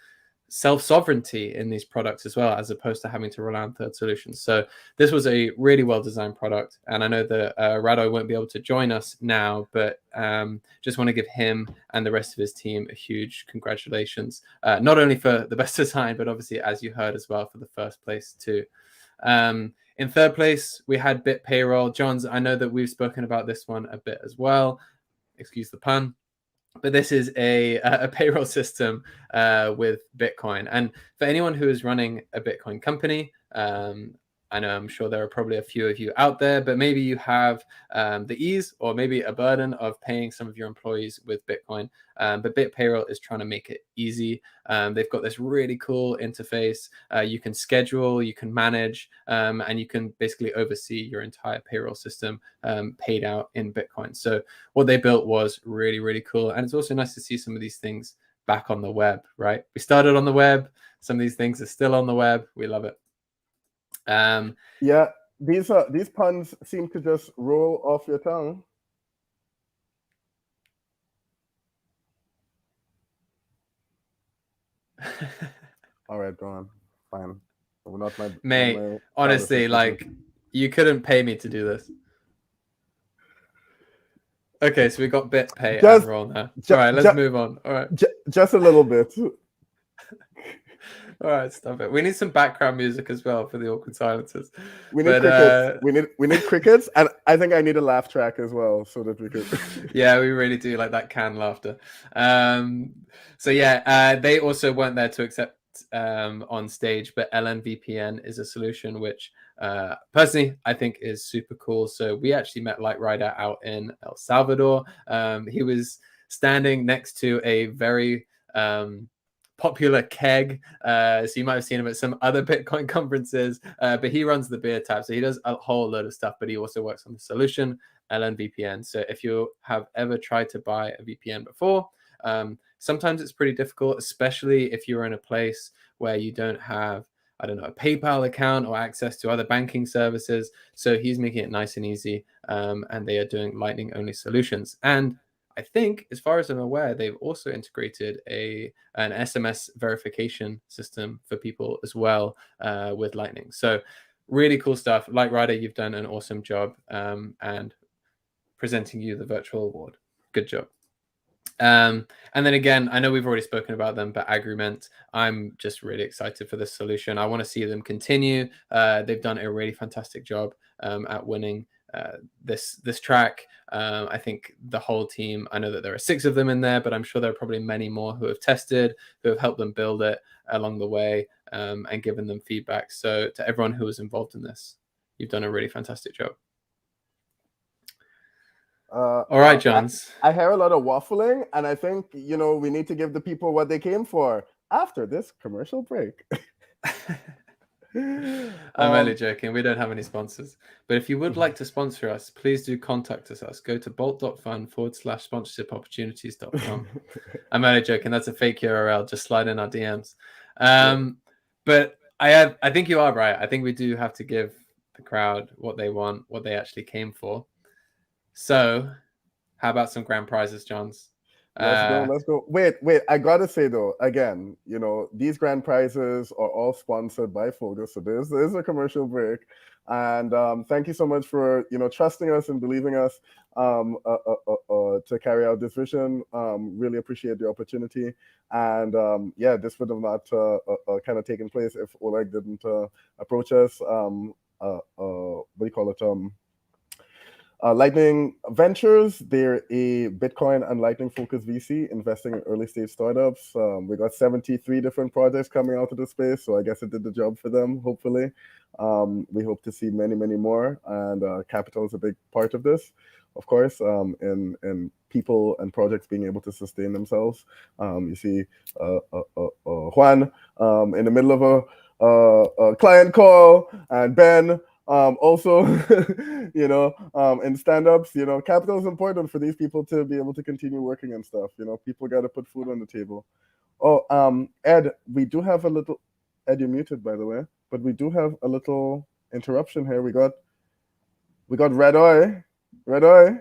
self-sovereignty in these products as well, as opposed to having to rely on third solutions? So this was a really well-designed product, and I know that Rado won't be able to join us now, but just want to give him and the rest of his team a huge congratulations, not only for the best design, but obviously, as you heard as well, for the first place too. In third place, we had Bit Payroll. Johns, I know that we've spoken about this one a bit as well. Excuse the pun. But this is a payroll system with Bitcoin. And for anyone who is running a Bitcoin company, I know I'm sure there are probably a few of you out there, but maybe you have the ease or maybe a burden of paying some of your employees with Bitcoin. But Bit Payroll is trying to make it easy. They've got this really cool interface. You can schedule, you can manage, and you can basically oversee your entire payroll system paid out in Bitcoin. So what they built was really, really cool. And it's also nice to see some of these things back on the web, right? We started on the web. Some of these things are still on the web. We love it. Yeah, these puns seem to just roll off your tongue. All right, go on. Fine. Not my, mate. not my honestly, like, you couldn't pay me to do this. Okay, so we got BitPay and roll now. All right, let's move on. All right, just a little bit. All right, stop it. We need some background music as well for the awkward silences. We need crickets. We need crickets, and I think I need a laugh track as well, so that we could. Yeah, we really do like that canned laughter. So yeah, they also weren't there to accept on stage, but LNVPN is a solution which personally I think is super cool. So we actually met Light Rider out in El Salvador. He was standing next to a very popular keg, so you might have seen him at some other Bitcoin conferences, but he runs the beer tap, so he does a whole load of stuff, but he also works on the solution LNVPN. So if you have ever tried to buy a VPN before, sometimes it's pretty difficult, especially if you're in a place where you don't have, I don't know, a PayPal account or access to other banking services. So he's making it nice and easy, and they are doing Lightning only solutions. And I think, as far as I'm aware, they've also integrated an SMS verification system for people as well with Lightning. So really cool stuff. Light Rider, you've done an awesome job, and presenting you the virtual award. Good job. And then again, I know we've already spoken about them, but Agreement, I'm just really excited for this solution. I want to see them continue. They've done a really fantastic job at winning this track. I think the whole team, I know that there are 6 of them in there, but I'm sure there are probably many more who have tested, who have helped them build it along the way, and given them feedback. So to everyone who was involved in this, you've done a really fantastic job. All right, Johns. I hear a lot of waffling, and I think, we need to give the people what they came for after this commercial break. I'm only joking. We don't have any sponsors. But if you would like to sponsor us, please do contact us. Go to bolt.fun/sponsorshipopportunities.com. I'm only joking. That's a fake URL. Just slide in our DMs. But I think you are right. I think we do have to give the crowd what they want, what they actually came for. So how about some grand prizes, Johns? Let's go. Wait. I gotta say though, again, these grand prizes are all sponsored by Fogo. So this is a commercial break, and thank you so much for trusting us and believing us to carry out this vision. Really appreciate the opportunity, and this would have not kind of taken place if Oleg didn't approach us. What do you call it? Lightning Ventures, they're a Bitcoin and Lightning focused VC investing in early stage startups. We got 73 different projects coming out of the space, so I guess it did the job for them, hopefully. We hope to see many, many more, and capital is a big part of this, of course, in people and projects being able to sustain themselves. You see Juan in the middle of client call, and Ben also, in stand-ups, capital is important for these people to be able to continue working and stuff. People got to put food on the table. Oh, Ed, we do have a little. Ed, you're muted, by the way, but we do have a little interruption here. We got Red Eye. Red Eye.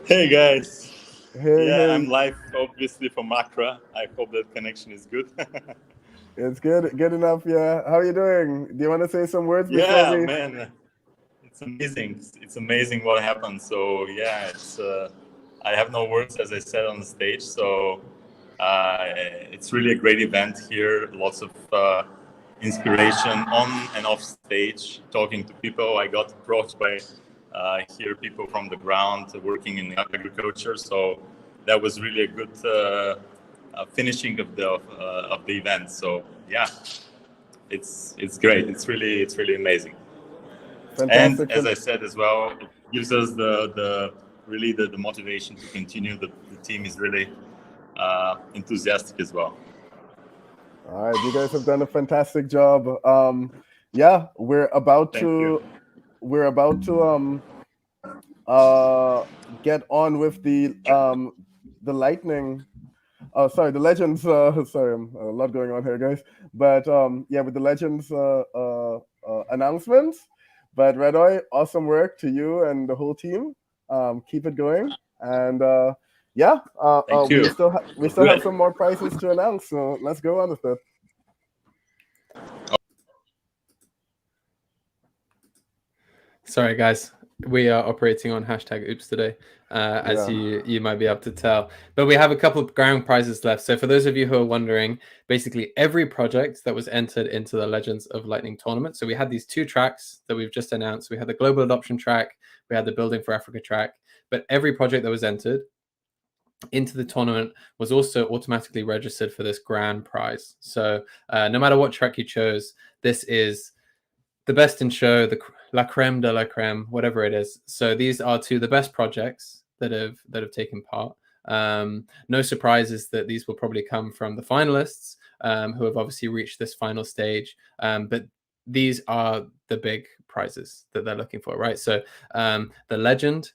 Hey guys. Hey. I'm live, obviously from Accra. I hope that connection is good. It's good enough. Yeah. How are you doing? Do you want to say some words? Yeah, man. It's amazing. It's amazing what happened. So yeah, it's. I have no words, as I said on the stage. So it's really a great event here. Lots of inspiration on and off stage, talking to people. I got approached by here people from the ground working in agriculture. So that was really a good finishing of the event. So yeah, it's great. It's really amazing. Fantastic. And as I said as well, it gives us the motivation to continue. The team is really enthusiastic as well. All right, you guys have done a fantastic job. Yeah, we're about to get on with the lightning. Oh, sorry, the legends. Sorry, a lot going on here, guys. But yeah, with the legends announcements. But Red Eye, awesome work to you and the whole team. Keep it going, and yeah, we still have some more prizes to announce. So let's go on with it. Sorry, guys. We are operating on #Oops today, as you might be able to tell. But we have a couple of grand prizes left. So for those of you who are wondering, basically every project that was entered into the Legends of Lightning tournament. So we had these 2 tracks that we've just announced. We had the Global Adoption track, we had the Building for Africa track. But every project that was entered into the tournament was also automatically registered for this grand prize. So no matter what track you chose, this is the best in show, the la creme de la creme, whatever it is. So these are 2 the best projects that have taken part. No surprises that these will probably come from the finalists, who have obviously reached this final stage. But these are the big prizes that they're looking for, right? So the Legend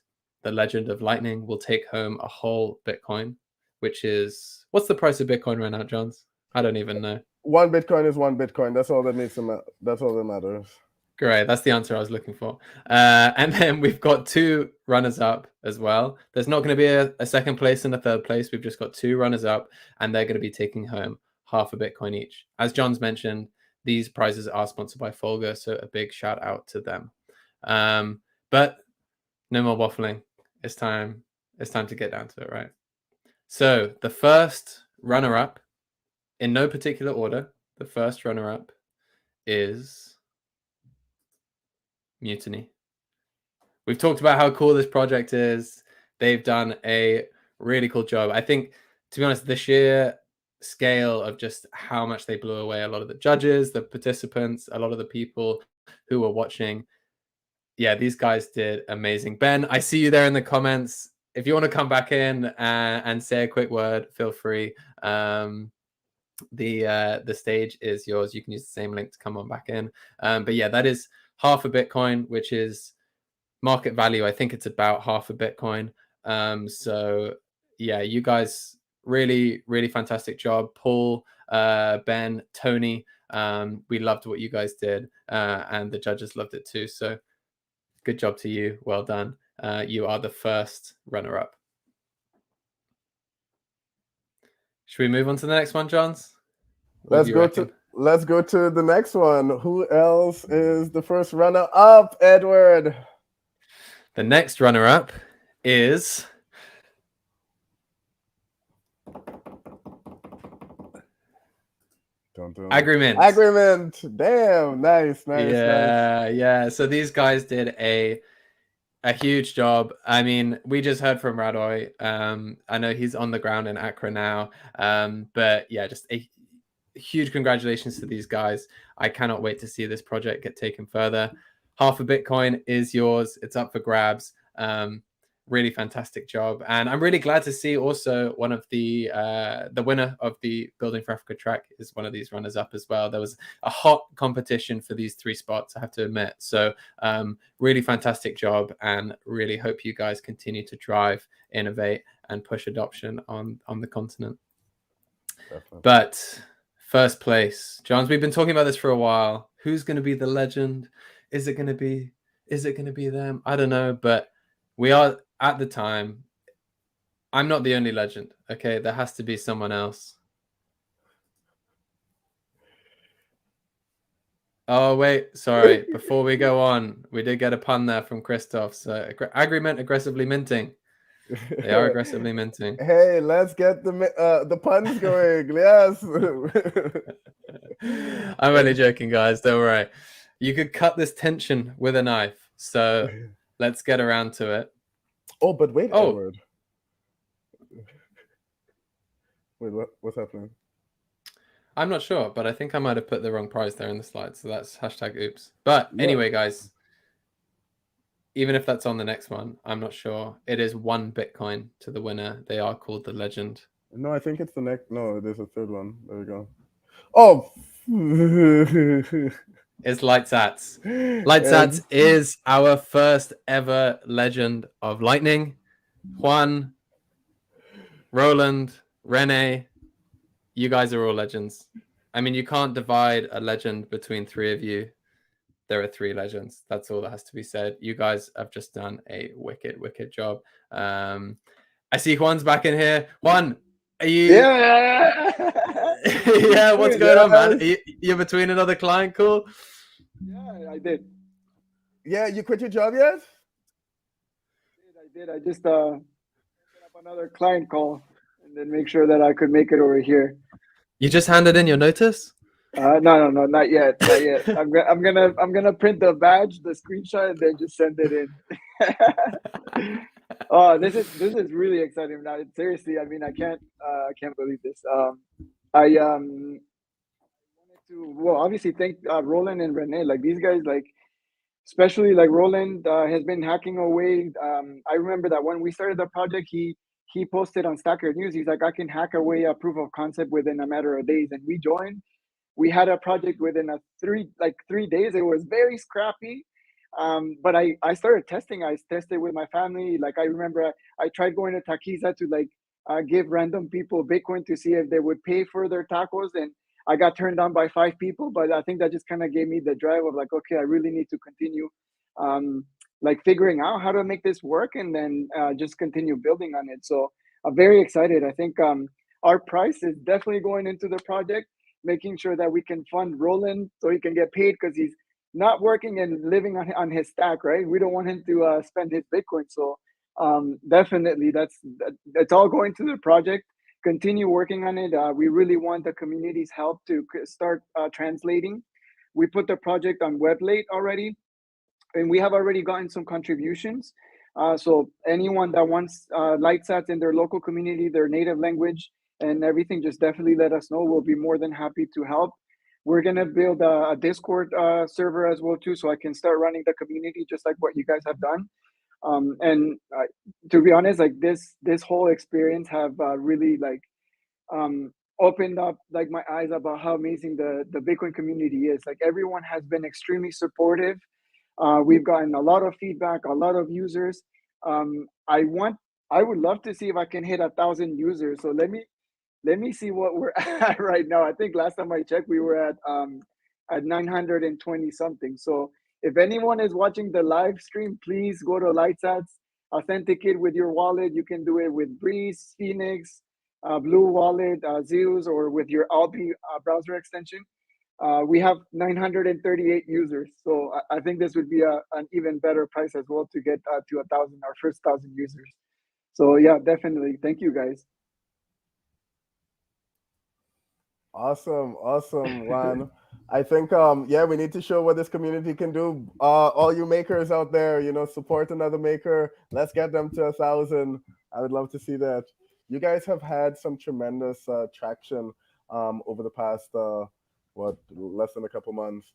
of Lightning will take home a whole Bitcoin, which is, what's the price of Bitcoin right now, Johns? I don't even know. 1 Bitcoin is 1 Bitcoin. That's all that that's all that matters. Great, that's the answer I was looking for. And then we've got 2 runners-up as well. There's not going to be a second place and a third place. We've just got 2 runners-up, and they're going to be taking home half a Bitcoin each. As John's mentioned, these prizes are sponsored by Folger, so a big shout out to them. But no more waffling. It's time to get down to it, right? So the first runner-up, in no particular order, the first runner-up is Mutiny. We've talked about how cool this project is. They've done a really cool job. I think, to be honest, the sheer scale of just how much they blew away a lot of the judges, the participants, a lot of the people who were watching. Yeah, these guys did amazing. Ben, I see you there in the comments. If you want to come back in and say a quick word, feel free. The stage is yours. You can use the same link to come on back in. But yeah, that is half a Bitcoin, which is market value. I think it's about half a Bitcoin. So yeah, you guys really, really fantastic job. Paul, Ben, Tony, we loved what you guys did, and the judges loved it too. So good job to you. Well done. You are the first runner-up. Should we move on to the next one, Johns? Let's go to the next one. Who else is the first runner-up, Edward? The next runner-up is Agreement. Agreement. Damn, nice. Yeah. So these guys did a huge job. I mean, we just heard from Radoy. I know he's on the ground in Accra now. But yeah, just a huge congratulations to these guys. I cannot wait to see this project get taken further. Half a Bitcoin is yours. It's up for grabs. really fantastic job. And I'm really glad to see also one of the winner of the Building for Africa track is one of these runners up as well. There was a hot competition for these 3 spots, I have to admit. So really fantastic job, and really hope you guys continue to drive, innovate, and push adoption on the continent. Definitely. But first place, Johns, we've been talking about this for a while. Who's going to be the legend? Is it going to be them? I don't know, but we are at the time. I'm not the only legend. Okay, there has to be someone else. Oh wait, sorry. Before we go on, we did get a pun there from Christoph. So agreement aggressively minting. They are aggressively minting. Hey, let's get the puns going. Yes. I'm only joking, guys. Don't worry. You could cut this tension with a knife. So let's get around to it. Oh, but wait, Edward. Wait, what's happening? I'm not sure, but I think I might have put the wrong prize there in the slide. So that's hashtag oops. But anyway, guys, even if that's on the next one, I'm not sure. It is 1 Bitcoin to the winner. They are called the legend. No, I think it's the next. No, there's a third one. There we go. Oh. It's Lightsats. Lightsats is our first ever legend of Lightning. Juan, Roland, Rene, you guys are all legends. I mean, you can't divide a legend between 3 of you. There are 3 legends. That's all that has to be said. You guys have just done a wicked, wicked job. I see Juan's back in here. Juan, are you? Yeah. Yeah, what's going on, man? You're between another client call? Yeah, I did. Yeah, you quit your job yet? I did. I just set up another client call and then make sure that I could make it over here. You just handed in your notice? No, not yet. Not yet. I'm gonna print the badge, the screenshot, and then just send it in. Oh, this is really exciting now. Seriously, I mean, I can't believe this. I wanted to obviously thank Roland and Rene. Like these guys, like especially like Roland has been hacking away. I remember that when we started the project, he posted on Stacker News. He's like, I can hack away a proof of concept within a matter of days, and we joined. We had a project within 3 days. It was very scrappy. But I started testing. I tested with my family. Like I remember I tried going to Taquiza to give random people Bitcoin to see if they would pay for their tacos, and I got turned down by 5 people. But I think that just kind of gave me the drive of like, okay, I really need to continue figuring out how to make this work, and then just continue building on it. So I'm very excited. I think our price is definitely going into the project, making sure that we can fund Roland so he can get paid, because he's not working and living on his stack, right? We don't want him to spend his Bitcoin. So definitely that's all going to the project. Continue working on it. We really want the community's help to start translating. We put the project on Weblate already, and we have already gotten some contributions. So anyone that wants Lightsats in their local community, their native language and everything, just definitely let us know. We'll be more than happy to help. We're gonna build a Discord server as well too, so I can start running the community just like what you guys have done. And to be honest, like this whole experience have really opened up like my eyes about how amazing the Bitcoin community is. Like everyone has been extremely supportive. We've gotten a lot of feedback, a lot of users. I would love to see if I can hit 1,000 users. So let me see what we're at right now. I think last time I checked, we were at 920 something. So if anyone is watching the live stream, please go to Lightsats, authenticate with your wallet. You can do it with Breeze, Phoenix, Blue Wallet, Zeus, or with your Alpi browser extension. We have 938 users. So I think this would be an even better price as well to get to 1,000, our first 1,000 users. So yeah, definitely. Thank you guys. Awesome, Juan. I think we need to show what this community can do. All you makers out there, support another maker. Let's get them to 1,000. I would love to see that. You guys have had some tremendous traction over the past less than a couple months.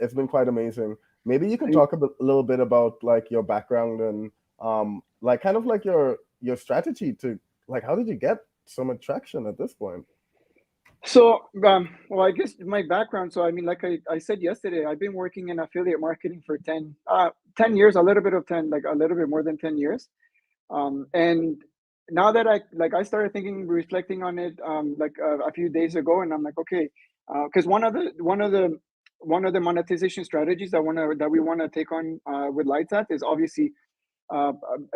It's been quite amazing. Maybe you can talk a little bit about like your background and like kind of like your strategy to like, how did you get so much traction at this point? So, well, I guess my background. So, I mean, like I said yesterday, I've been working in affiliate marketing for 10 years, a little bit of 10, like a little bit more than 10 years. And now that I started thinking, reflecting on it, a few days ago, and I'm like, okay, because one of the monetization strategies that we want to take on with LightSat is obviously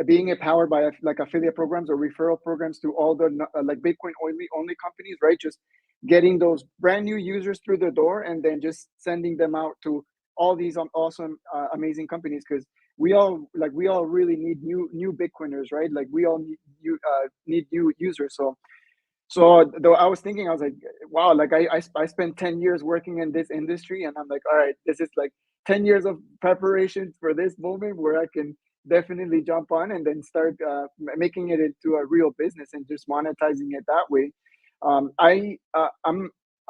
being empowered by like affiliate programs or referral programs to all the like Bitcoin only companies, right? Just getting those brand new users through the door and then just sending them out to all these awesome, amazing companies, because we all really need new Bitcoiners, right? Like we all need new users. So though I was thinking, I was like, wow, like I spent 10 years working in this industry, and I'm like, all right, this is like 10 years of preparation for this moment where I can definitely jump on and then start making it into a real business and just monetizing it that way.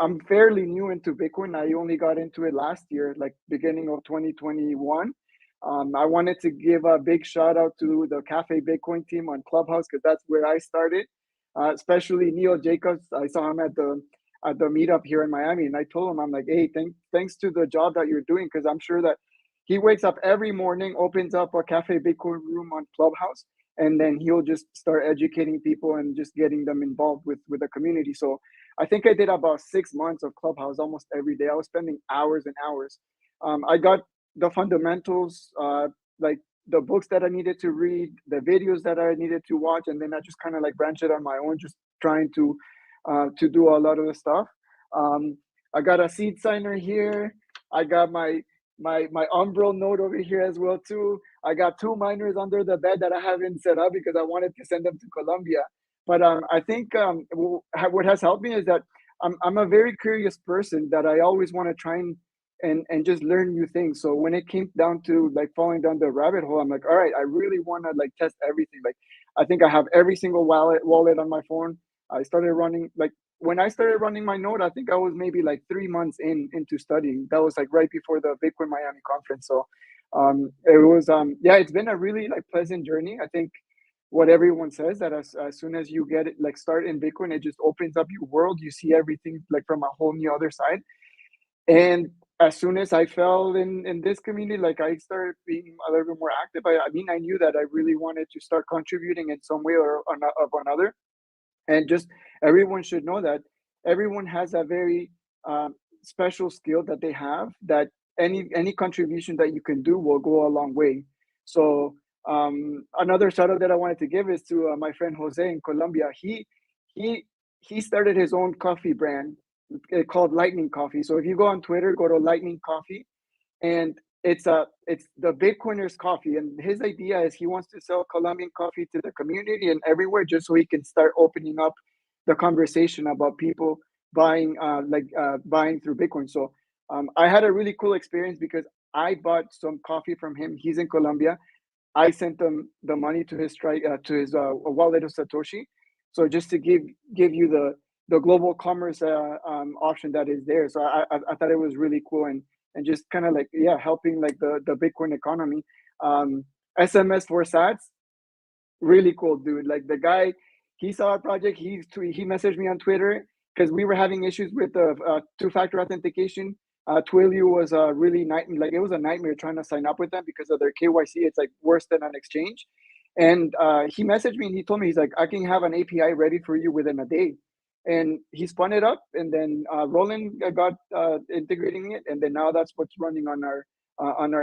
I'm fairly new into Bitcoin. I only got into it last year, like beginning of 2021. I wanted to give a big shout out to the Cafe Bitcoin team on Clubhouse, because that's where I started. Especially Neil Jacobs. I saw him at the meetup here in Miami, and I told him, I'm like, hey, thanks to the job that you're doing, because I'm sure that he wakes up every morning, opens up a Cafe Bitcoin room on Clubhouse, and then he'll just start educating people and just getting them involved with the community. So I think I did about 6 months of Clubhouse almost every day. I was spending hours and hours. I got the fundamentals, like the books that I needed to read, the videos that I needed to watch, and then I just kind of like branched it on my own, just trying to do a lot of the stuff. I got a seed signer here. I got my Umbro node over here as well too. I got 2 miners under the bed that I haven't set up because I wanted to send them to Colombia. But I think what has helped me is that I'm a very curious person, that I always want to try and just learn new things. So when it came down to like falling down the rabbit hole, I'm like, all right, I really want to like test everything. Like I think I have every single wallet on my phone. I started running, like when I started running my node, I think I was maybe like 3 months into studying. That was like right before the Bitcoin Miami conference. So it was it's been a really like pleasant journey. I think what everyone says, that as soon as you get it, like start in Bitcoin, it just opens up your world. You see everything like from a whole new other side. And as soon as I fell in this community, like I started being a little bit more active. I mean, I knew that I really wanted to start contributing in some way or another. And just everyone should know that everyone has a very special skill that they have, that any contribution that you can do will go a long way. So another shout out that I wanted to give is to my friend Jose in Colombia. He started his own coffee brand called Lightning Coffee. So if you go on Twitter, go to Lightning Coffee, and it's the Bitcoiners coffee. And his idea is he wants to sell Colombian coffee to the community and everywhere, just so he can start opening up the conversation about people buying through Bitcoin. So I had a really cool experience because I bought some coffee from him. He's in Colombia. I sent him the money to his wallet of Satoshi. So just to give you the global commerce option that is there. So I thought it was really cool, and just kind of like, helping like the Bitcoin economy. SMS for Sats, really cool dude. Like the guy, he saw a project, he messaged me on Twitter because we were having issues with the 2-factor authentication. Twilio was really it was a nightmare trying to sign up with them because of their KYC. It's like worse than an exchange. And he messaged me and he told me, he's like, I can have an API ready for you within a day. And he spun it up, and then Roland got integrating it, and then now that's what's running on our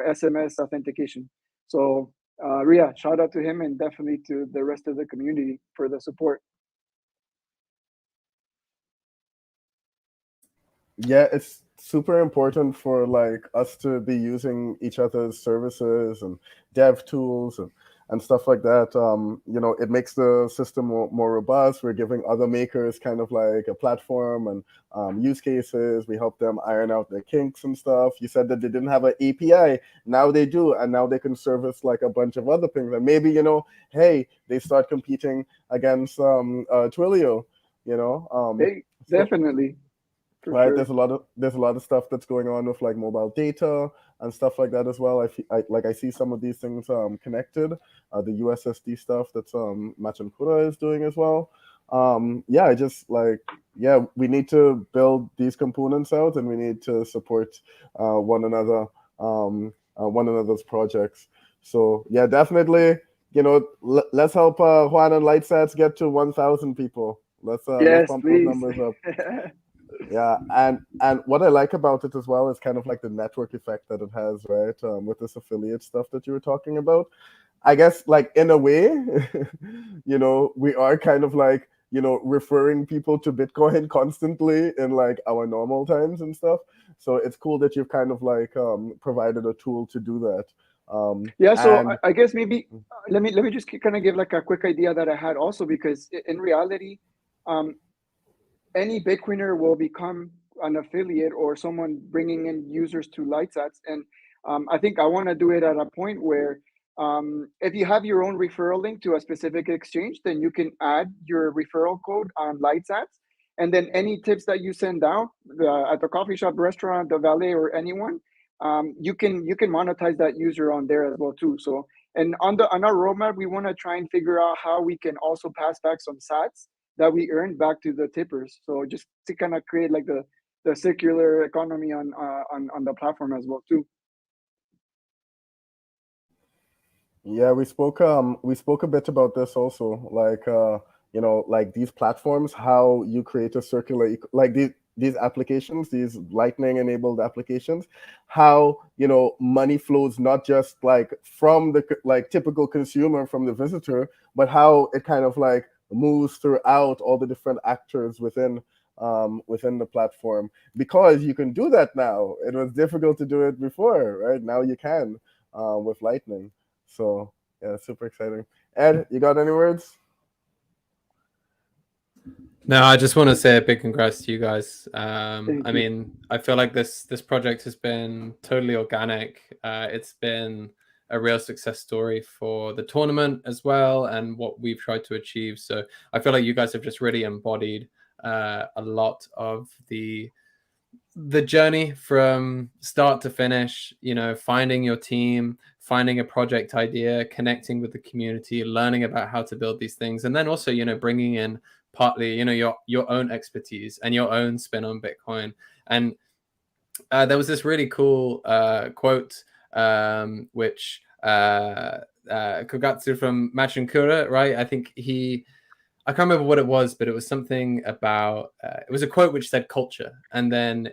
SMS authentication. So shout out to him, and definitely to the rest of the community for the support. Yeah, it's super important for like us to be using each other's services and dev tools and stuff like that. It makes the system more robust. We're giving other makers kind of like a platform and use cases. We help them iron out their kinks and stuff. You said that they didn't have an API. Now they do, and now they can service like a bunch of other things. And maybe, hey, they start competing against Twilio, Definitely. right? sure. There's a lot of stuff that's going on with like mobile data and stuff like that as well. I see some of these things connected. The USSD stuff that's Machankura is doing as well. Yeah, I just like, yeah, we need to build these components out, and we need to support one another's projects. So yeah, definitely, you know, let's help Juan and Lightsats get to 1,000 people. Let's Yes, pump those please. numbers up. Yeah, and what I like about it as well is kind of like the network effect that it has, right? With this affiliate stuff that you were talking about. I guess, like, in a way, you know, we are kind of like, you know, referring people to Bitcoin constantly in like our normal times and stuff. So it's cool that you've kind of like provided a tool to do that. Yeah, so And I guess maybe let me just kind of give like a quick idea that I had also, because in reality, any Bitcoiner will become an affiliate or someone bringing in users to Lightsats, and I think I want to do it at a point where if you have your own referral link to a specific exchange, then you can add your referral code on Lightsats, and then any tips that you send out at the coffee shop, restaurant, the valet, or anyone, you can monetize that user on there as well too. So, and on our roadmap, we want to try and figure out how we can also pass back some sats that we earn back to the tippers. So just to kind of create like the circular economy on the platform as well too. yeah, we spoke a bit about this also, like you know, like these platforms, how you create a circular like these applications, these Lightning enabled applications, how, you know, money flows not just like from the like typical consumer, from the visitor, but how it kind of like moves throughout all the different actors within the platform, because you can do that now. It was difficult to do it before, right? Now you can with Lightning. So yeah, super exciting. Ed, you got any words? No, I just want to say a big congrats to you guys. Thank I you. mean, I feel like this project has been totally organic. It's been a real success story for the tournament as well, and what we've tried to achieve. So I feel like you guys have just really embodied a lot of the journey from start to finish. You know, finding your team, finding a project idea, connecting with the community, learning about how to build these things, and then also, you know, bringing in partly, you know, your own expertise and your own spin on Bitcoin. And there was this really cool quote, which Kogatsu from Machankura, right? I think I can't remember what it was, but it was something about, it was a quote which said culture. And then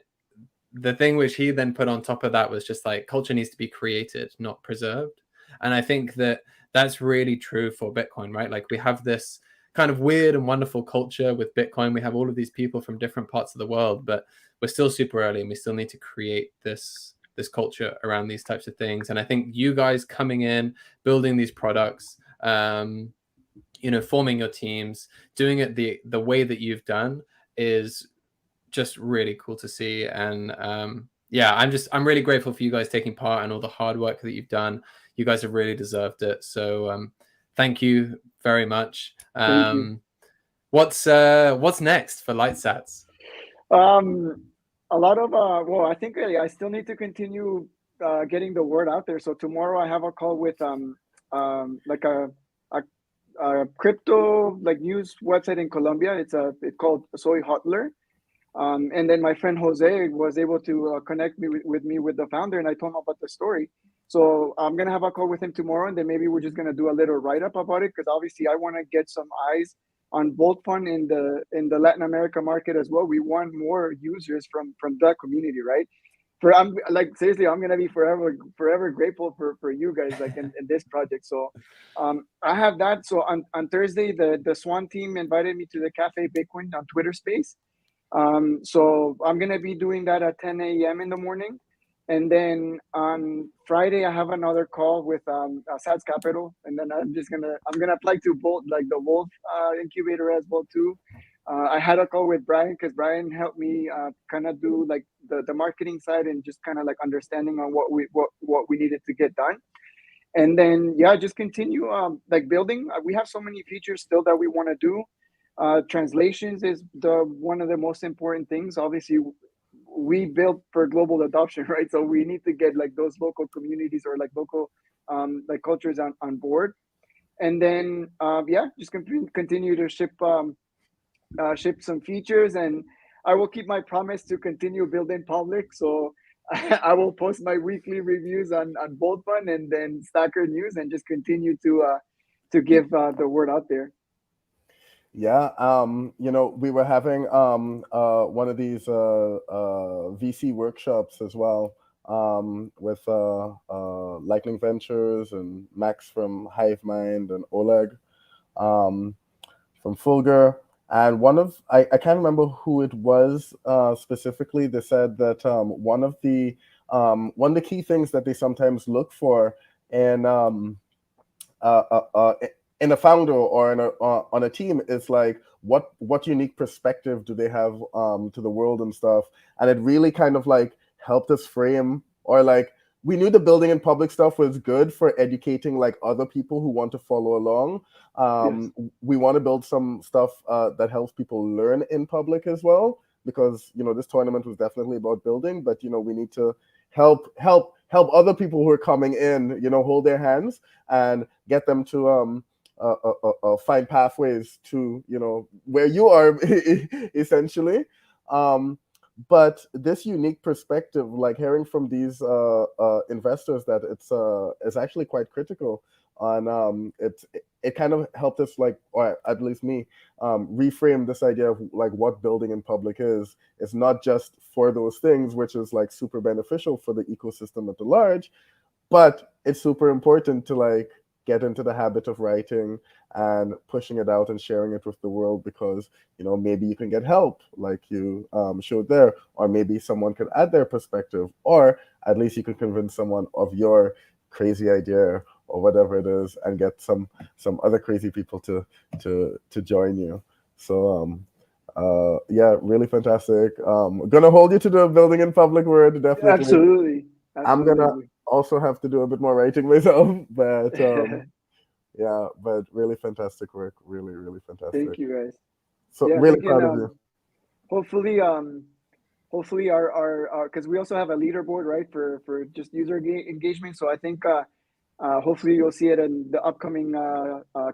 the thing which he then put on top of that was just like, culture needs to be created, not preserved. And I think that that's really true for Bitcoin, right? Like, we have this kind of weird and wonderful culture with Bitcoin. We have all of these people from different parts of the world, but we're still super early, and we still need to create this culture around these types of things. And I think you guys coming in, building these products, you know, forming your teams, doing it the way that you've done is just really cool to see. And yeah, I'm really grateful for you guys taking part and all the hard work that you've done. You guys have really deserved it. So thank you very much. Thank you. What's next for Lightsats? A lot of well, I think I still need to continue getting the word out there. So tomorrow I have a call with like a crypto like news website in Colombia. It's called Soy Hotler. And then my friend Jose was able to connect me with the founder, and I told him about the story. So I'm gonna have a call with him tomorrow, and then maybe we're just gonna do a little write up about it, because obviously I want to get some eyes on Vault-Fund in the Latin America market as well. We want more users from that community, right? I'm like, seriously, I'm gonna be forever grateful for you guys, like in this project. So I have that. So on Thursday, the Swan team invited me to the Cafe Bitcoin on Twitter Space. So I'm gonna be doing that at 10 a.m. in the morning, and then on Friday I have another call with Sats Capital, and then I'm gonna apply to Volt, like the Wolf incubator as well too. I had a call with Brian, because Brian helped me kind of do like the marketing side, and just kind of like understanding on what we needed to get done. And then yeah, just continue like building. We have so many features still that we want to do. Translations is one of the most important things. Obviously, we built for global adoption, right? So we need to get like those local communities or like local like cultures on board. And then yeah, just continue to ship some features, and I will keep my promise to continue building public. So I will post my weekly reviews on BoltFun and then Stacker News, and just continue to give the word out there. Yeah, we were having one of these VC workshops as well, with Lightning Ventures and Max from Hivemind and Oleg from Fulgur. And I can't remember who it was specifically. They said that one of the key things that they sometimes look for in a founder or on a team is like what unique perspective do they have to the world and stuff. And it really kind of like helped us frame, or like we knew the building in public stuff was good for educating like other people who want to follow along. Yes. We want to build some stuff that helps people learn in public as well, because this tournament was definitely about building, but we need to help other people who are coming in, hold their hands and get them to find pathways to where you are essentially. But this unique perspective, like hearing from these investors, that it's actually quite critical on it kind of helped us, like, or at least me, reframe this idea of like what building in public is. It's not just for those things, which is like super beneficial for the ecosystem at the large, but it's super important to like get into the habit of writing and pushing it out and sharing it with the world, because maybe you can get help like you showed there, or maybe someone could add their perspective, or at least you could convince someone of your crazy idea or whatever it is, and get some other crazy people to join you. So yeah, really fantastic. Gonna hold you to the building in public word, definitely. Absolutely. I'm gonna also have to do a bit more writing myself, but yeah, but really fantastic work. Really, really fantastic. Thank you, guys. So yeah, really proud of you. Hopefully our because we also have a leaderboard, right, for just user engagement. So I think hopefully you'll see it in the upcoming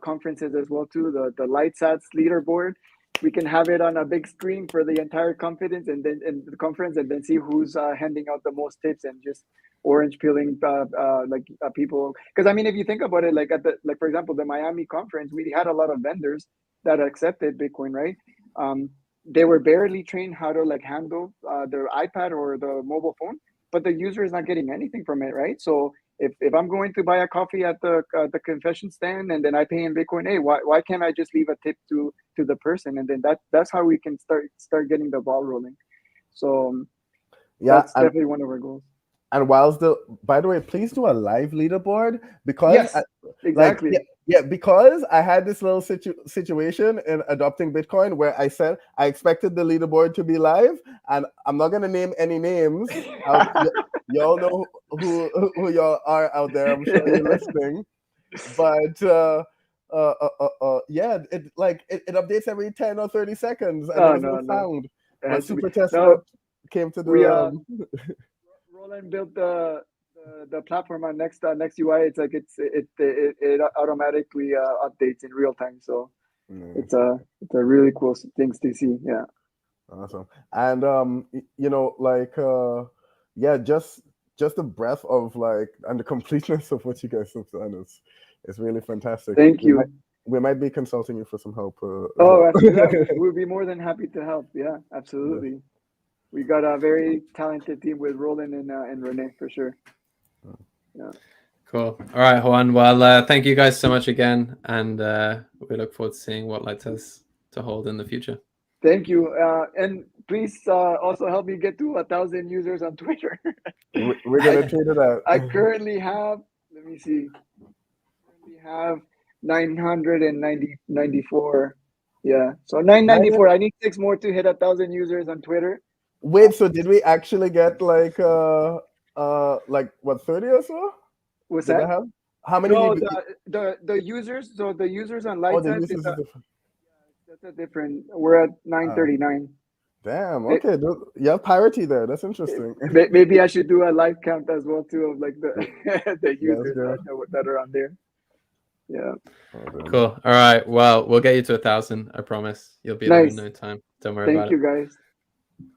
conferences as well too. The LightSats leaderboard. We can have it on a big screen for the entire conference, and then see who's handing out the most tips and just orange peeling people. Because I mean, if you think about it, like for example, the Miami conference, we had a lot of vendors that accepted Bitcoin, right? They were barely trained how to like handle their iPad or the mobile phone, but the user is not getting anything from it, right? So if I'm going to buy a coffee at the confession stand and then I pay in Bitcoin, hey, why can't I just leave a tip to the person? And then that's how we can start getting the ball rolling. So yeah, that's definitely one of our goals. And by the way, please do a live leaderboard, because yes, exactly. Yeah, because I had this little situation in adopting Bitcoin where I said I expected the leaderboard to be live, and I'm not gonna name any names. Y'all know who y'all are out there. I'm sure you're listening. But yeah, it updates every 10 or 30 seconds, and there's no sound. My super tester came to the. Roland built the platform on Next UI. It's like it automatically updates in real time. So it's a really cool things to see. Yeah. Awesome. And yeah, just the breadth of like and the completeness of what you guys have done is really fantastic. Thank you. We might be consulting you for some help. We'd be more than happy to help. Yeah, absolutely. Yeah. We got a very talented team with Roland and Renee for sure. Yeah. Cool. All right, Juan. Well, thank you guys so much again, and we look forward to seeing what Light has to hold in the future. Thank you, and please also help me get to 1,000 users on Twitter. We're gonna tweet it out. I currently have. Let me see. We have 994. Yeah, so 994. I need 6 more to hit 1,000 users on Twitter. Wait, so did we actually get like what 30 or so? What's that? How many? No, the users. So the users on LightSats That's a different. We're at 9:39. Damn. Okay. You have parity there. That's interesting. Maybe I should do a live count as well too of like the the users good. that are on there. Yeah. Cool. All right. Well, we'll get you to 1,000. I promise. You'll be there in no time. Don't worry about it. Thank you, guys.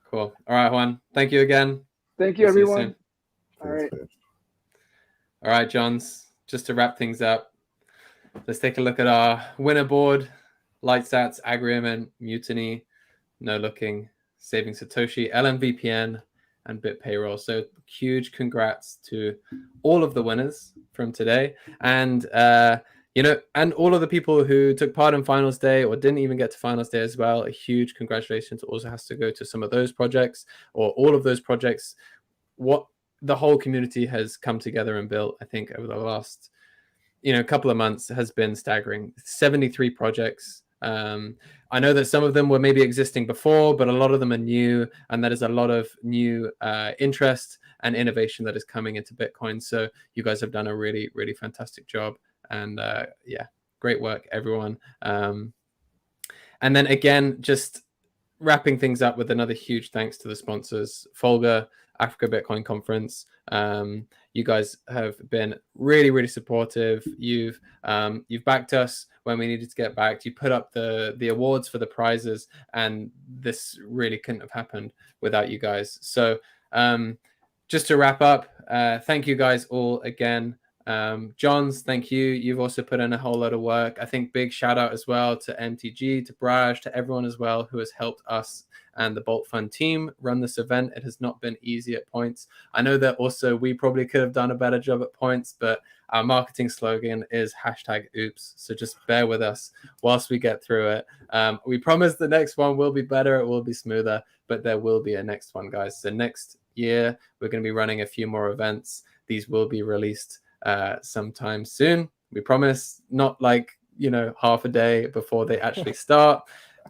Cool. All right, Juan. Thank you again. Thank you, We'll see you everyone. soon. All right. All right, Johns. Just to wrap things up, let's take a look at our winner board. Lightsats, Agreement, Mutiny, No Looking, Saving Satoshi, LMVPN, and BitPayroll. So huge congrats to all of the winners from today. And, and all of the people who took part in finals day or didn't even get to finals day as well. A huge congratulations also has to go to some of those projects or all of those projects. What the whole community has come together and built, I think, over the last, couple of months has been staggering. 73 projects. I know that some of them were maybe existing before, but a lot of them are new, and that is a lot of new interest and innovation that is coming into Bitcoin. So you guys have done a really, really fantastic job, and great work, everyone. And then again, just wrapping things up with another huge thanks to the sponsors, Folga, Africa Bitcoin Conference. You guys have been really, really supportive. You've backed us when we needed to get backed. You put up the awards for the prizes, and this really couldn't have happened without you guys. So just to wrap up, thank you guys all again. Johns, thank you. You've also put in a whole lot of work. I think big shout out as well to MTG, to Braj, to everyone as well who has helped us and the Bolt Fund team run this event. It has not been easy at points. I know that also we probably could have done a better job at points, but our marketing slogan is #oops. So just bear with us whilst we get through it. We promise the next one will be better. It will be smoother, but there will be a next one, guys. So next year, we're going to be running a few more events. These will be released sometime soon. We promise, not like, half a day before they actually start.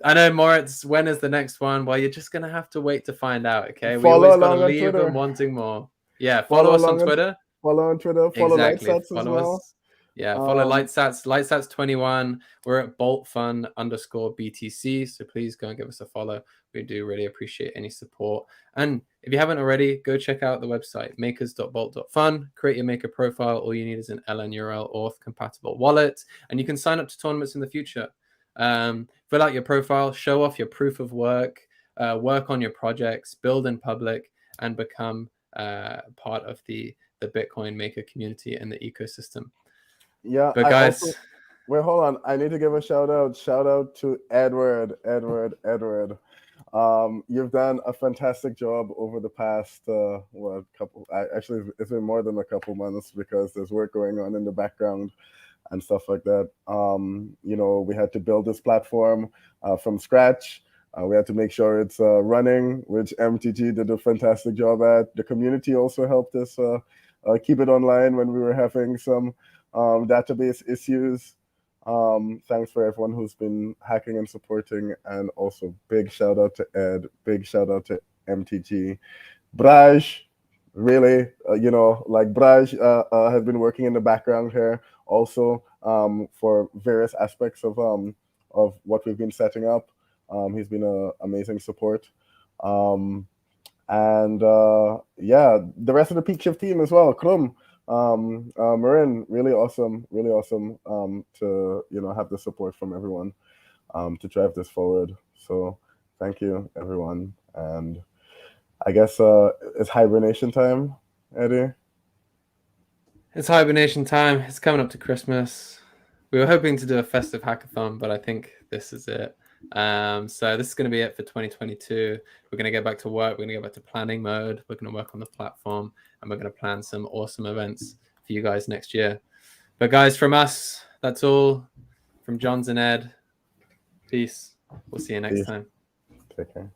I know, Moritz, when is the next one? Well, you're just going to have to wait to find out, okay? We always got to leave them wanting more. Yeah, follow us on Twitter. Follow on Twitter. Follow Lightsats as well. Us. Yeah, follow Lightsats. Lightsats21. We're at BoltFun_BTC. So please go and give us a follow. We do really appreciate any support. And if you haven't already, go check out the website, makers.bolt.fun. Create your maker profile. All you need is an LN URL auth compatible wallet. And you can sign up to tournaments in the future. Fill out your profile, show off your proof of work, work on your projects, build in public, and become part of the Bitcoin maker community and the ecosystem. Yeah, but guys, wait, hold on. I need to give a shout out. Shout out to Edward. You've done a fantastic job over the past couple. Actually, it's been more than a couple months because there's work going on in the background and stuff like that. We had to build this platform from scratch. We had to make sure it's running, which MTG did a fantastic job at. The community also helped us keep it online when we were having some database issues. Thanks for everyone who's been hacking and supporting, and also big shout out to Ed, big shout out to MTG. Braj, really, Braj has been working in the background here also for various aspects of what we've been setting up. He's been an amazing support. The rest of the Peak Shift team as well. Krum, Marin, really awesome to have the support from everyone to drive this forward. So thank you, everyone. And I guess it's hibernation time, Eddie. It's hibernation time. It's coming up to Christmas. We were hoping to do a festive hackathon, but I think this is it. So this is going to be it for 2022. We're going to get back to work. We're going to get back to planning mode. We're going to work on the platform, and we're going to plan some awesome events for you guys next year. But guys, from us, that's all. From Johns and Ed, peace. We'll see you next time. Take care.